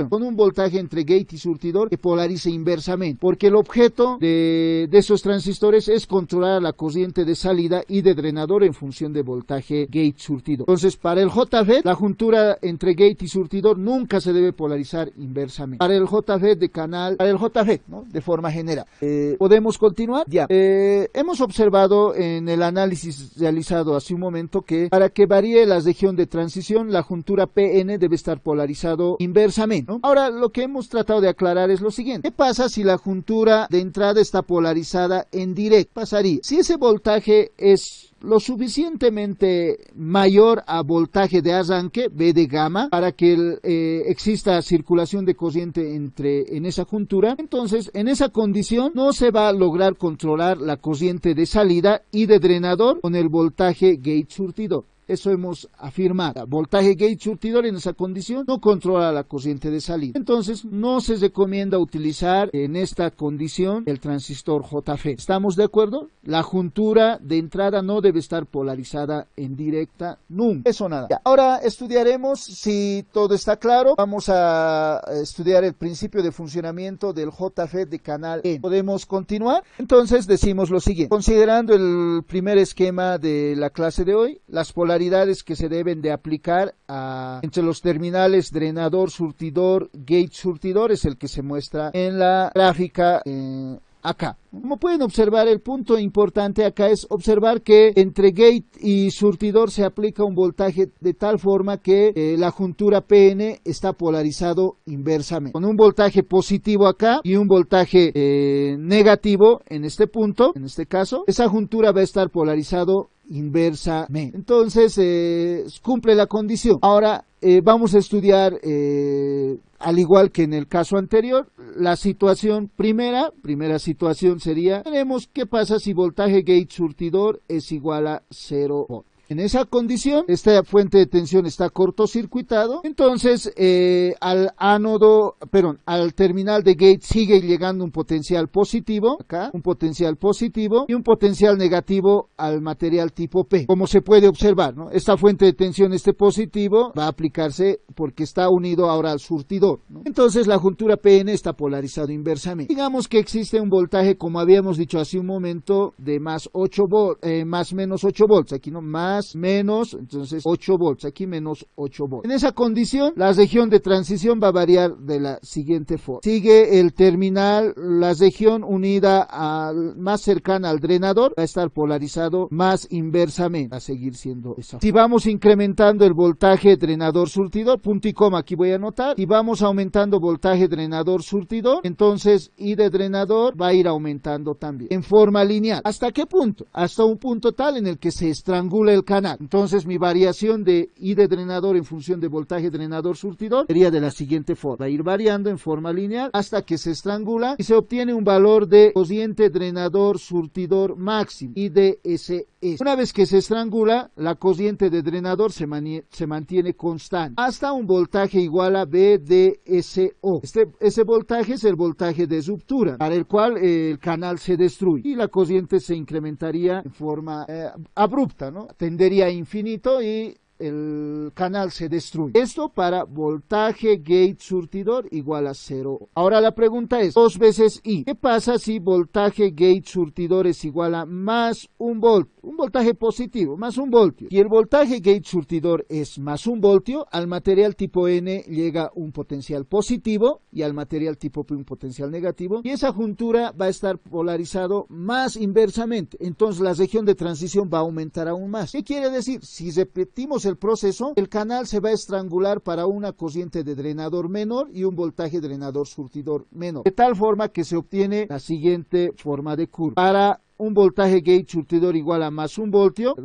con un voltaje entre gate y surtidor que polarice inversamente, porque el objeto de esos transistores es controlar la corriente de salida y de drenador en función de voltaje gate surtidor. Entonces, para el JFET, la juntura entre gate y surtidor nunca se debe polarizar inversamente. Para el JFET ¿no? De forma general. ¿Podemos continuar? Ya. Hemos observado en el análisis realizado hace un momento que para que varíe la región de transición, la juntura PN debe estar polarizado inversamente inversamente, ¿no? Ahora, lo que hemos tratado de aclarar es lo siguiente. ¿Qué pasa si la juntura de entrada está polarizada en directo? Pasaría, si ese voltaje es lo suficientemente mayor a voltaje de arranque, V de gamma, para que exista circulación de corriente en esa juntura, entonces en esa condición no se va a lograr controlar la corriente de salida y de drenador con el voltaje gate surtidor. Eso hemos afirmado. Voltaje gate surtidor en esa condición no controla la corriente de salida. Entonces no se recomienda utilizar en esta condición el transistor JFET. ¿Estamos de acuerdo? La juntura de entrada no debe estar polarizada en directa nunca. Eso nada. Ahora estudiaremos, si todo está claro, vamos a estudiar el principio de funcionamiento del JFET de canal N. ¿Podemos continuar? Entonces decimos lo siguiente. Considerando el primer esquema de la clase de hoy, las polaridades que se deben de aplicar entre los terminales drenador, surtidor, gate surtidor es el que se muestra en la gráfica acá. Como pueden observar, el punto importante acá es observar que entre gate y surtidor se aplica un voltaje de tal forma que la juntura PN está polarizado inversamente. Con un voltaje positivo acá y un voltaje negativo en este punto, en este caso, esa juntura va a estar polarizado inversamente. Entonces cumple la condición. Ahora vamos a estudiar, al igual que en el caso anterior, la situación primera situación sería, veremos qué pasa si voltaje gate surtidor es igual a 0 volt. En esa condición, esta fuente de tensión está cortocircuitado, entonces al terminal de gate sigue llegando un potencial positivo, acá, un potencial positivo y un potencial negativo al material tipo P. Como se puede observar, ¿no? Esta fuente de tensión, este positivo, va a aplicarse porque está unido ahora al surtidor, ¿no? Entonces la juntura PN está polarizado inversamente. Digamos que existe un voltaje, como habíamos dicho hace un momento, de más menos 8 volts, aquí no, más menos, entonces 8 volts, aquí menos 8 volts. En esa condición, la región de transición va a variar de la siguiente forma. Sigue el terminal, la región unida más cercana al drenador, va a estar polarizado más inversamente, va a seguir siendo esa. Si vamos incrementando el voltaje drenador surtidor, punto y coma aquí voy a anotar, y vamos aumentando voltaje drenador surtidor, entonces I de drenador va a ir aumentando también, en forma lineal. ¿Hasta qué punto? Hasta un punto tal en el que se estrangula el canal. Entonces mi variación de I de drenador en función de voltaje drenador surtidor sería de la siguiente forma. Va a ir variando en forma lineal hasta que se estrangula y se obtiene un valor de corriente drenador surtidor máximo, IDSS. Una vez que se estrangula, la corriente de drenador se mantiene constante hasta un voltaje igual a BDSO. Ese voltaje es el voltaje de ruptura, para el cual el canal se destruye y la corriente se incrementaría en forma abrupta, ¿no? Tendería a infinito y el canal se destruye. Esto para voltaje gate surtidor igual a 0. Ahora la pregunta es 2 veces I. ¿Qué pasa si voltaje gate surtidor es igual a más 1 volt? Un voltaje positivo, más 1 voltio. Y el voltaje gate surtidor es más 1 voltio, al material tipo N llega un potencial positivo y al material tipo P un potencial negativo. Y esa juntura va a estar polarizado más inversamente. Entonces la región de transición va a aumentar aún más. ¿Qué quiere decir? Si repetimos el proceso, el canal se va a estrangular para una corriente de drenador menor y un voltaje drenador surtidor menor, de tal forma que se obtiene la siguiente forma de curva. Para un voltaje gate surtidor igual a más 1 voltio,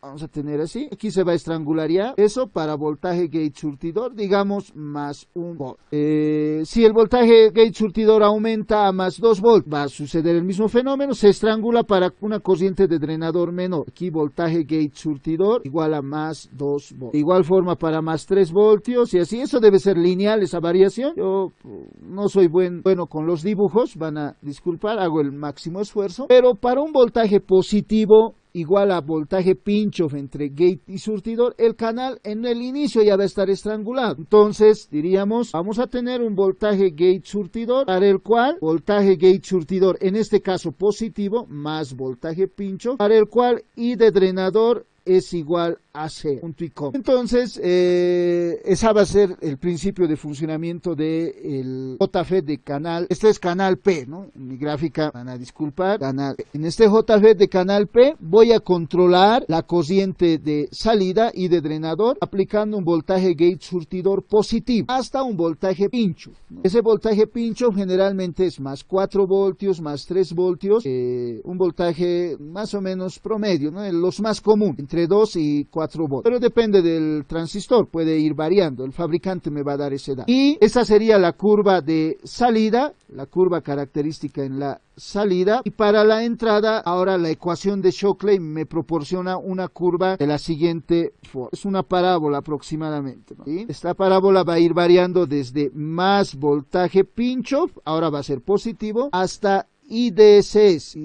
vamos a tener así, aquí se va a estrangular ya, eso para voltaje gate surtidor, digamos más 1 volt. Si el voltaje gate surtidor aumenta a más 2 volt, va a suceder el mismo fenómeno, se estrangula para una corriente de drenador menor. Aquí voltaje gate surtidor igual a más 2 volt. De igual forma para más 3 voltios y así, eso debe ser lineal esa variación. Yo no soy bueno con los dibujos, van a disculpar, hago el máximo esfuerzo, pero para un voltaje positivo igual a voltaje pinch-off entre gate y surtidor, el canal en el inicio ya va a estar estrangulado. Entonces diríamos, vamos a tener un voltaje gate surtidor para el cual voltaje gate surtidor, en este caso positivo, más voltaje pinch-off, para el cual I de drenador es igual a 0, punto y coma. Entonces, esa va a ser el principio de funcionamiento del JFET de canal. Este es canal P, ¿no? En mi gráfica, van a disculpar, canal P. En este JFET de canal P voy a controlar la corriente de salida y de drenador aplicando un voltaje gate surtidor positivo hasta un voltaje pincho, ¿no? Ese voltaje pincho generalmente es más 4 voltios, más 3 voltios, un voltaje más o menos promedio, ¿no? Los más comunes, entre 2 y 4 voltios. Pero depende del transistor, puede ir variando. El fabricante me va a dar ese dato. Y esa sería la curva de salida, la curva característica en la salida. Y para la entrada, ahora la ecuación de Shockley me proporciona una curva de la siguiente forma. Es una parábola aproximadamente, ¿no? ¿Sí? Esta parábola va a ir variando desde más voltaje pincho, ahora va a ser positivo, hasta IDSS.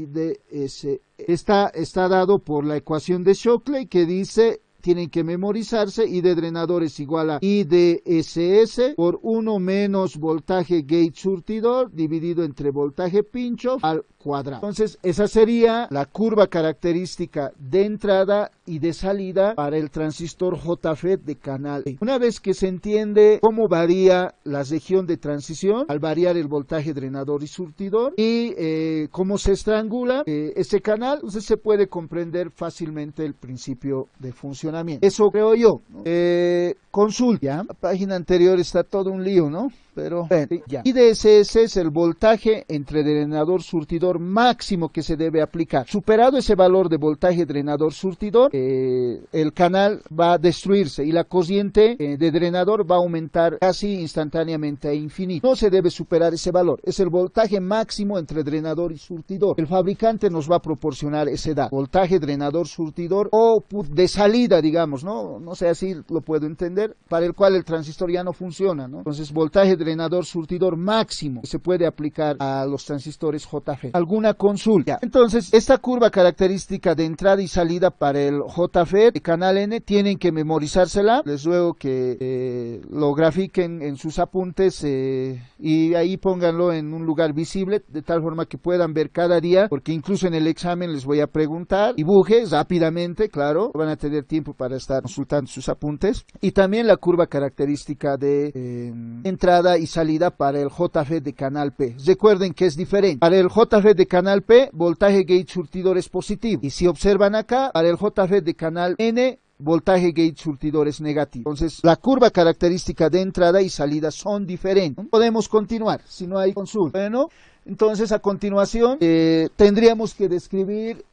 Está dado por la ecuación de Shockley que dice, tienen que memorizarse, I de drenador es igual a IDSS por 1 menos voltaje gate surtidor dividido entre voltaje pincho al cuadrado. Entonces, esa sería la curva característica de entrada y de salida para el transistor JFET de canal E. Una vez que se entiende cómo varía la región de transición al variar el voltaje drenador y surtidor y cómo se estrangula ese canal, entonces se puede comprender fácilmente el principio de funcionamiento. Eso creo yo, ¿no? Consulta, la página anterior está todo un lío, ¿no? Pero ya. IDSS es el voltaje entre drenador surtidor máximo que se debe aplicar. Superado ese valor de voltaje drenador surtidor, el canal va a destruirse y la corriente de drenador va a aumentar casi instantáneamente a infinito. No se debe superar ese valor. Es el voltaje máximo entre drenador y surtidor. El fabricante nos va a proporcionar ese dato. Voltaje drenador surtidor o de salida, digamos, ¿no? No sé, así lo puedo entender, para el cual el transistor ya no funciona, ¿no? Entonces, voltaje drenador surtidor máximo que se puede aplicar a los transistores JFET. ¿Alguna consulta? Entonces, esta curva característica de entrada y salida para el JFET de canal N tienen que memorizársela. Les ruego que lo grafiquen en sus apuntes y ahí pónganlo en un lugar visible de tal forma que puedan ver cada día, porque incluso en el examen les voy a preguntar. Dibuje rápidamente, claro, van a tener tiempo para estar consultando sus apuntes. Y también la curva característica de entrada y salida para el JFET de canal P. Recuerden que es diferente. Para el JFET de canal P, voltaje gate surtidor es positivo. Y si observan acá, para el JFET de canal N, voltaje gate surtidor es negativo. Entonces, la curva característica de entrada y salida son diferentes. Podemos continuar, si no hay consulta. Bueno, entonces a continuación tendríamos que describir,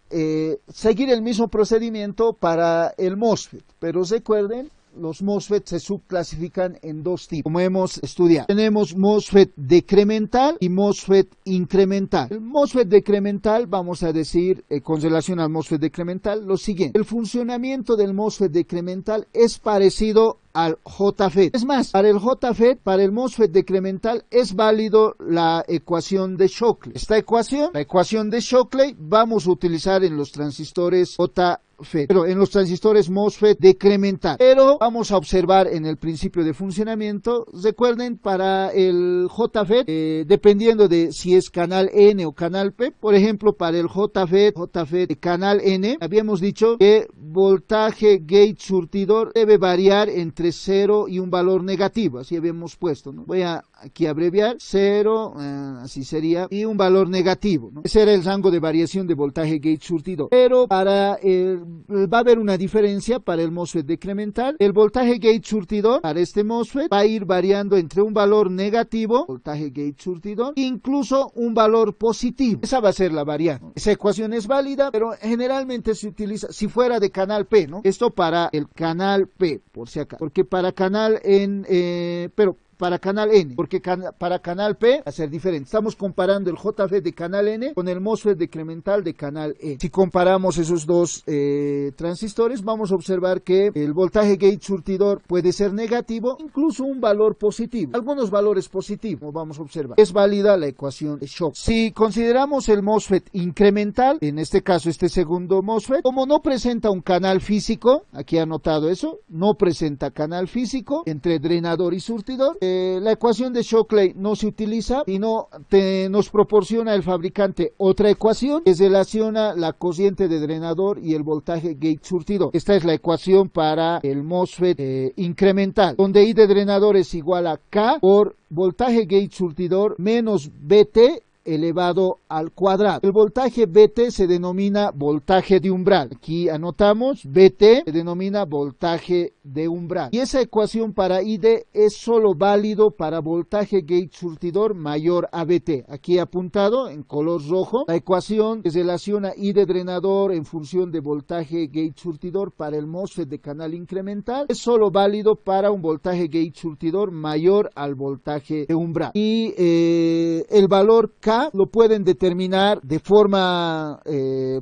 seguir el mismo procedimiento para el MOSFET. Pero recuerden, los MOSFET se subclasifican en dos tipos, como hemos estudiado. Tenemos MOSFET decremental y MOSFET incremental. El MOSFET decremental, vamos a decir, con relación al MOSFET decremental, lo siguiente. El funcionamiento del MOSFET decremental es parecido al JFET. Es más, para el JFET, para el MOSFET decremental, es válido la ecuación de Shockley. Esta ecuación, la ecuación de Shockley, vamos a utilizar en los transistores JFET, pero en los transistores MOSFET decremental. Pero vamos a observar en el principio de funcionamiento, recuerden, para el JFET, dependiendo de si es canal N o canal P, por ejemplo, para el JFET de canal N, habíamos dicho que voltaje gate surtidor debe variar entre 0 y un valor negativo, así habíamos puesto, ¿no? Voy a aquí abreviar, 0, así sería, y un valor negativo, ¿no? Ese era el rango de variación de voltaje gate surtidor. Pero para va a haber una diferencia para el MOSFET decremental. El voltaje gate surtidor para este MOSFET va a ir variando entre un valor negativo, voltaje gate surtidor, incluso un valor positivo. Esa va a ser la variante. Esa ecuación es válida, pero generalmente se utiliza, si fuera de canal P, ¿no? Esto para el canal P, por si acaso, porque para canal N, pero para canal N, porque para canal P va a ser diferente. Estamos comparando el JFET de canal N con el MOSFET decremental de canal N. Si comparamos esos dos transistores, vamos a observar que el voltaje gate surtidor puede ser negativo, incluso un valor positivo. Algunos valores positivos, como vamos a observar. Es válida la ecuación de Shockley. Si consideramos el MOSFET incremental, en este caso este segundo MOSFET, como no presenta un canal físico, aquí he anotado eso, no presenta canal físico entre drenador y surtidor, la ecuación de Shockley no se utiliza, sino nos proporciona el fabricante otra ecuación que relaciona la cociente de drenador y el voltaje gate surtidor. Esta es la ecuación para el MOSFET incremental, donde I de drenador es igual a K por voltaje gate surtidor menos BT elevado al cuadrado. El voltaje BT se denomina voltaje de umbral. Aquí anotamos, BT se denomina voltaje de umbral. Y esa ecuación para ID es solo válido para voltaje gate surtidor mayor a BT. Aquí apuntado en color rojo, la ecuación que relaciona I de drenador en función de voltaje gate surtidor para el MOSFET de canal incremental es solo válido para un voltaje gate surtidor mayor al voltaje de umbral. Y el valor K lo pueden determinar de forma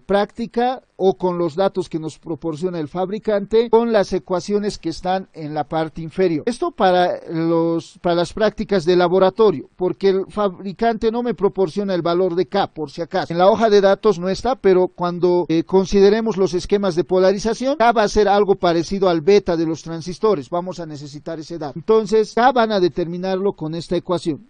práctica o con los datos que nos proporciona el fabricante con las ecuaciones que están en la parte inferior. Esto para las prácticas de laboratorio, porque el fabricante no me proporciona el valor de K, por si acaso. En la hoja de datos no está, pero cuando consideremos los esquemas de polarización, K va a ser algo parecido al beta de los transistores. Vamos a necesitar ese dato. Entonces, K van a determinarlo con esta ecuación.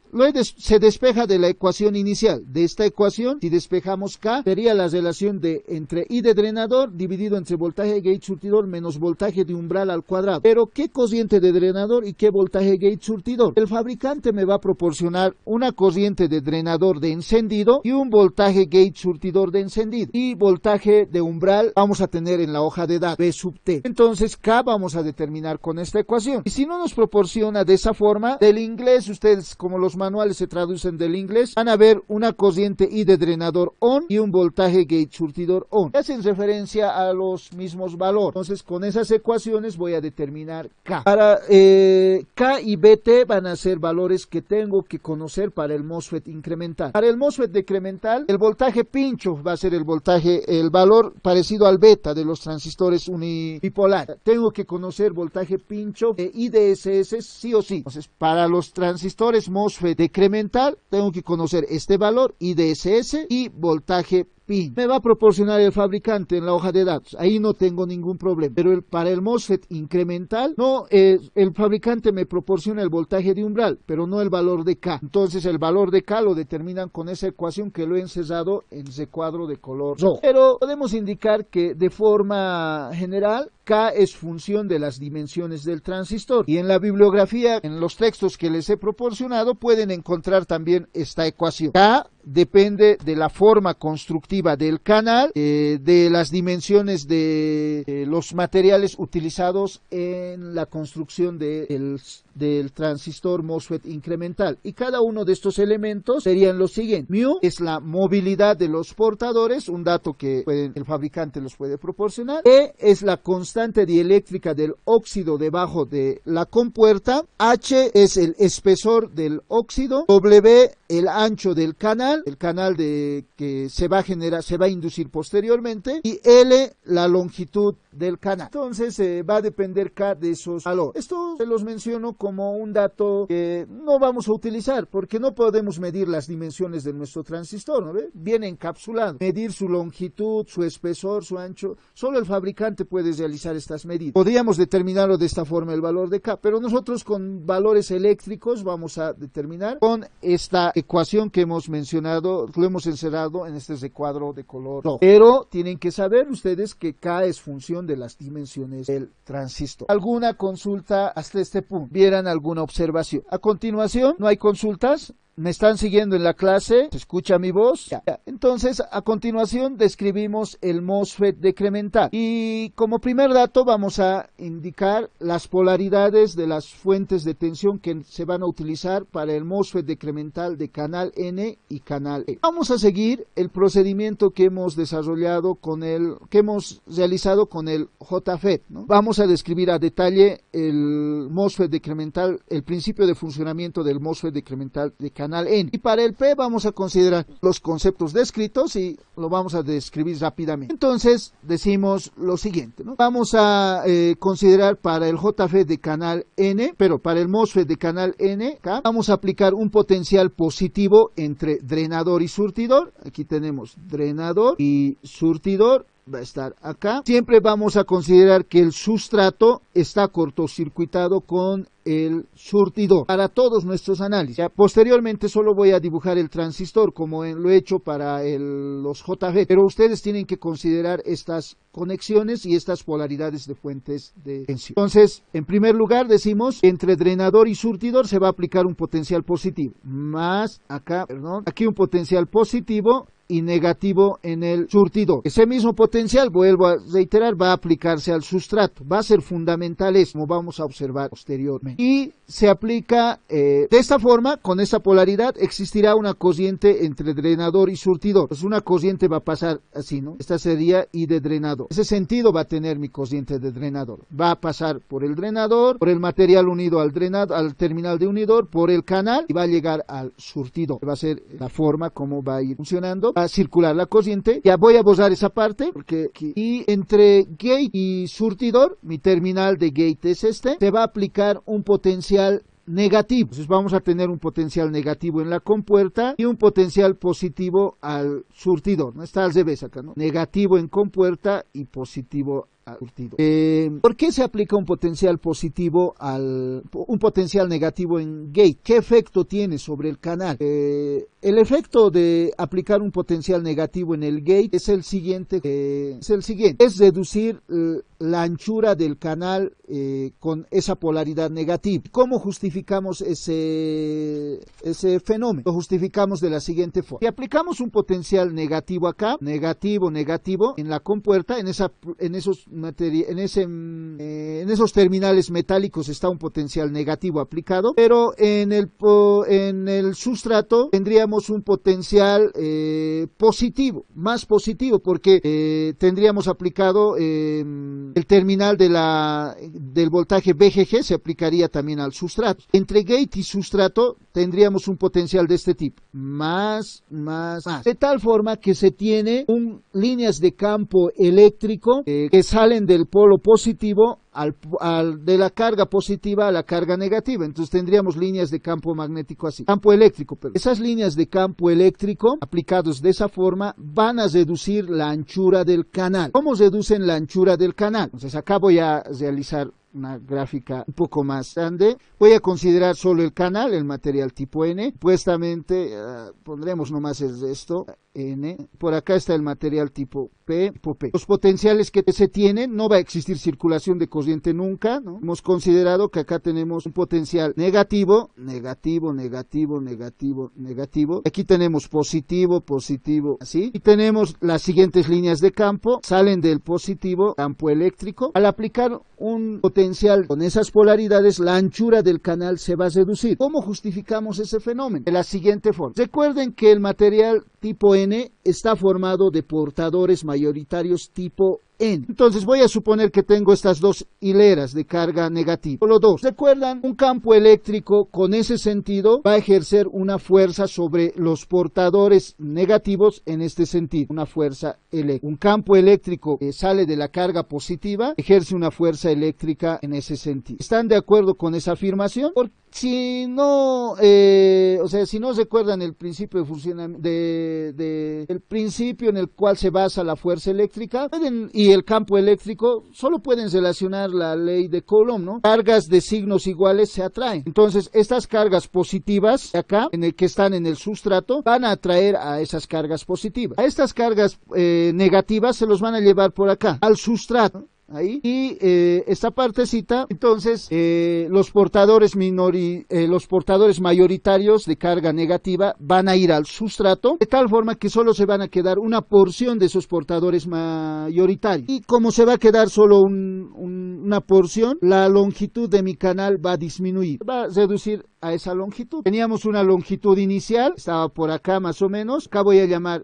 Se despeja de la ecuación inicial. De esta ecuación, si despejamos K, sería la relación entre I de drenador dividido entre voltaje gate surtidor menos voltaje de umbral al cuadrado. Pero, ¿qué cociente de drenador y qué voltaje gate surtidor? El fabricante me va a proporcionar una cociente de drenador de encendido y un voltaje gate surtidor de encendido. Y voltaje de umbral vamos a tener en la hoja de datos, B sub T. Entonces, K vamos a determinar con esta ecuación. Y si no nos proporciona de esa forma, del inglés, ustedes como los manuales se traducen del inglés, van a ver una cociente I de drenador on y un voltaje gate surtidor on. Hacen referencia a los mismos valores. Entonces, con esas ecuaciones voy a determinar K. Para K y BT van a ser valores que tengo que conocer para el MOSFET incremental. Para el MOSFET decremental, el voltaje pincho va a ser el valor parecido al beta de los transistores unipolares. Tengo que conocer voltaje pincho de IDSS sí o sí. Entonces, para los transistores MOSFET decremental, tengo que conocer este valor, IDSS y voltaje pin. Me va a proporcionar el fabricante en la hoja de datos, ahí no tengo ningún problema. Pero para el MOSFET incremental, no, el fabricante me proporciona el voltaje de umbral, pero no el valor de K. Entonces el valor de K lo determinan con esa ecuación que lo he encerrado en ese cuadro de color rojo. Pero podemos indicar que de forma general, K es función de las dimensiones del transistor. Y en la bibliografía, en los textos que les he proporcionado, pueden encontrar también esta ecuación. K depende de la forma constructiva del canal, de las dimensiones de los materiales utilizados en la construcción del transistor MOSFET incremental. Y cada uno de estos elementos serían los siguientes. Mu es la movilidad de los portadores, un dato que el fabricante los puede proporcionar. E es la constante dieléctrica del óxido debajo de la compuerta. H es el espesor del óxido. W el ancho del canal, que se va a inducir posteriormente, y L la longitud del canal. Entonces va a depender K de esos valores. Esto se los menciono como un dato que no vamos a utilizar porque no podemos medir las dimensiones de nuestro transistor, ¿no ve? Viene encapsulado. Medir su longitud, su espesor, su ancho, solo el fabricante puede realizar estas medidas. Podríamos determinarlo de esta forma el valor de K, pero nosotros con valores eléctricos vamos a determinar con esta ecuación que hemos mencionado, lo hemos encerrado en este recuadro de color rojo. Pero tienen que saber ustedes que K es función de las dimensiones del transistor. ¿Alguna consulta hasta este punto? ¿Vieran alguna observación? A continuación, ¿no hay consultas? ¿Me están siguiendo en la clase? ¿Se escucha mi voz? Ya. Entonces, a continuación describimos el MOSFET decremental. Y como primer dato vamos a indicar las polaridades de las fuentes de tensión que se van a utilizar para el MOSFET decremental de canal N y canal E. Vamos a seguir el procedimiento que hemos realizado con el JFET, ¿no? Vamos a describir a detalle el MOSFET decremental, el principio de funcionamiento del MOSFET decremental de canal N. Y para el P vamos a considerar los conceptos descritos y lo vamos a describir rápidamente. Entonces decimos lo siguiente, ¿no? Vamos a considerar para el JFET de canal N, pero para el MOSFET de canal N, acá, vamos a aplicar un potencial positivo entre drenador y surtidor. Aquí tenemos drenador y surtidor. va a estar acá. Siempre vamos a considerar que el sustrato está cortocircuitado con el surtidor para todos nuestros análisis. Ya, posteriormente solo voy a dibujar el transistor como lo he hecho para los JG, pero ustedes tienen que considerar estas conexiones y estas polaridades de fuentes de tensión. Entonces, en primer lugar decimos que entre drenador y surtidor se va a aplicar un potencial positivo, más acá, aquí un potencial positivo y negativo en el surtidor. Ese mismo potencial, vuelvo a reiterar, va a aplicarse al sustrato. Va a ser fundamental eso, como vamos a observar posteriormente. Y se aplica de esta forma, con esta polaridad, existirá una cociente entre drenador y surtidor. Pues una cociente va a pasar así, ¿no? Esta sería I de drenador. Ese sentido va a tener mi cociente de drenador. Va a pasar por el drenador, por el material unido al drenador, al terminal de unidor, por el canal y va a llegar al surtidor. Va a ser la forma como va a ir funcionando. Va a circular la cociente. Ya voy a borrar esa parte porque aquí, y entre gate y surtidor, mi terminal de gate es este, se va a aplicar un potencial negativo. Entonces vamos a tener un potencial negativo en la compuerta y un potencial positivo al surtidor. No está al revés acá, ¿no? Negativo en compuerta y positivo al surtidor. ¿Por qué se aplica un potencial positivo un potencial negativo en gate? ¿Qué efecto tiene sobre el canal? El efecto de aplicar un potencial negativo en el gate es el siguiente, es reducir la anchura del canal con esa polaridad negativa. ¿Cómo justificamos ese fenómeno? Lo justificamos de la siguiente forma. Si aplicamos un potencial negativo acá, negativo en la compuerta, en esos terminales metálicos está un potencial negativo aplicado, pero en el sustrato tendríamos un potencial positivo, más positivo, porque tendríamos aplicado el terminal del voltaje VGG, se aplicaría también al sustrato. Entre gate y sustrato tendríamos un potencial de este tipo, más, de tal forma que se tiene líneas de campo eléctrico que salen del polo positivo de la carga positiva a la carga negativa. Entonces tendríamos líneas de campo magnético así, campo eléctrico, pero esas líneas de campo eléctrico aplicados de esa forma van a reducir la anchura del canal. ¿Cómo reducen la anchura del canal? Entonces acá voy a realizar una gráfica un poco más grande. Voy a considerar solo el canal, el material tipo N. Supuestamente pondremos nomás esto, N. Por acá está el material tipo P. Los potenciales que se tienen, no va a existir circulación de corriente nunca, ¿no? Hemos considerado que acá tenemos un potencial negativo. Aquí tenemos positivo, así. Y tenemos las siguientes líneas de campo, salen del positivo, campo eléctrico. Al aplicar un potencial con esas polaridades, la anchura del canal se va a reducir. ¿Cómo justificamos ese fenómeno? De la siguiente forma. Recuerden que el material tipo N está formado de portadores mayoritarios tipo N. Entonces voy a suponer que tengo estas dos hileras de carga negativa. Solo dos. ¿Recuerdan? Un campo eléctrico con ese sentido va a ejercer una fuerza sobre los portadores negativos en este sentido. Una fuerza eléctrica. Un campo eléctrico que sale de la carga positiva ejerce una fuerza eléctrica en ese sentido. ¿Están de acuerdo con esa afirmación? Porque si no, si no recuerdan el principio de funcionamiento, el principio en el cual se basa la fuerza eléctrica y el campo eléctrico, solo pueden relacionar la ley de Coulomb, ¿no? Cargas de signos iguales se atraen. Entonces, estas cargas positivas acá, que están en el sustrato, van a atraer a esas cargas positivas. A estas cargas negativas se los van a llevar por acá, al sustrato. Ahí, y esta partecita, entonces los portadores mayoritarios de carga negativa van a ir al sustrato, de tal forma que solo se van a quedar una porción de esos portadores mayoritarios. Y como se va a quedar solo una porción, la longitud de mi canal va a disminuir, va a reducir a esa longitud. Teníamos una longitud inicial, estaba por acá más o menos. Acá voy a llamar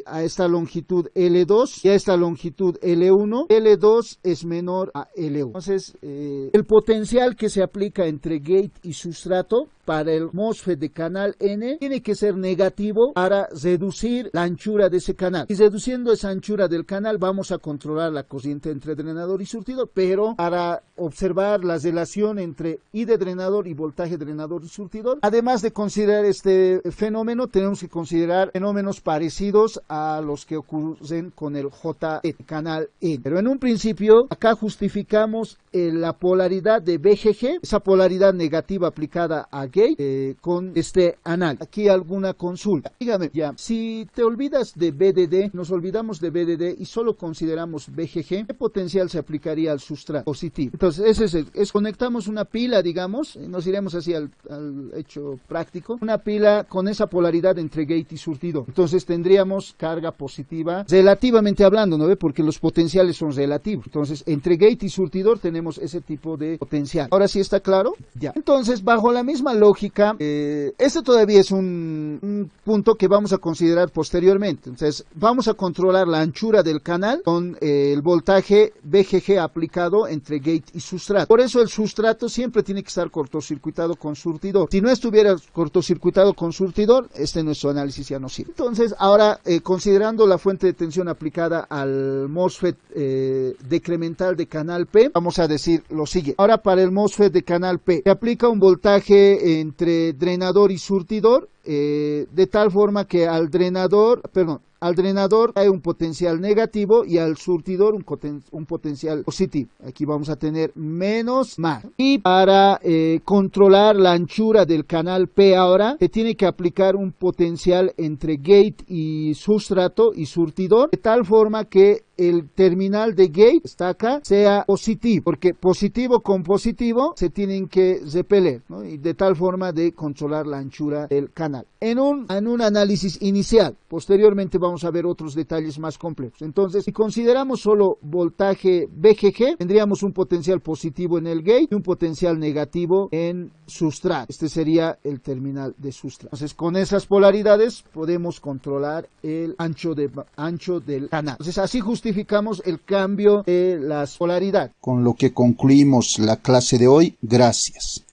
a esta longitud L2 y a esta longitud L1. L2 es menor a L1. Entonces, el potencial que se aplica entre gate y sustrato para el MOSFET de canal N tiene que ser negativo para reducir la anchura de ese canal. Y reduciendo esa anchura del canal vamos a controlar la corriente entre drenador y surtidor, pero para observar la relación entre I de drenador y voltaje drenador y surtidor, además de considerar este fenómeno, tenemos que considerar fenómenos parecidos a los que ocurren con el JE, canal N. Pero en un principio, acá justificamos la polaridad de BGG, esa polaridad negativa aplicada a gate, con este análisis. Aquí alguna consulta. Dígame, ya, si te olvidas de BDD, nos olvidamos de BDD y solo consideramos BGG, ¿qué potencial se aplicaría al sustrato positivo? Entonces, ese conectamos una pila, digamos, nos iremos así al hecho práctico, una pila con esa polaridad entre gate y surtidor. Entonces tendríamos carga positiva, relativamente hablando, ¿no ve? Porque los potenciales son relativos. Entonces, entre gate y surtidor tenemos ese tipo de potencial. Ahora sí está claro, ya. Entonces, bajo la misma lógica, este todavía es un punto que vamos a considerar posteriormente. Entonces, vamos a controlar la anchura del canal con el voltaje BGG aplicado entre gate y sustrato. Por eso el sustrato siempre tiene que estar cortocircuitado con surtidor. Si no estuviera cortocircuitado con surtidor, nuestro análisis ya no sirve. Entonces, ahora, considerando la fuente de tensión aplicada al MOSFET decremental de canal P, vamos a decir lo siguiente. Ahora, para el MOSFET de canal P, se aplica un voltaje entre drenador y surtidor, de tal forma que al drenador hay un potencial negativo y al surtidor un potencial positivo. Aquí vamos a tener menos más. Y para controlar la anchura del canal P ahora, se tiene que aplicar un potencial entre gate y sustrato y surtidor, de tal forma que el terminal de gate, está acá, sea positivo, porque positivo con positivo se tienen que repeler, ¿no? Y de tal forma de controlar la anchura del canal. En un análisis inicial, posteriormente vamos a ver otros detalles más complejos. Entonces, si consideramos solo voltaje BGG, tendríamos un potencial positivo en el gate y un potencial negativo en sustrato. Este sería el terminal de sustrato. Entonces, con esas polaridades podemos controlar el ancho del canal. Entonces, así justificamos el cambio de las polaridades. Con lo que concluimos la clase de hoy. Gracias.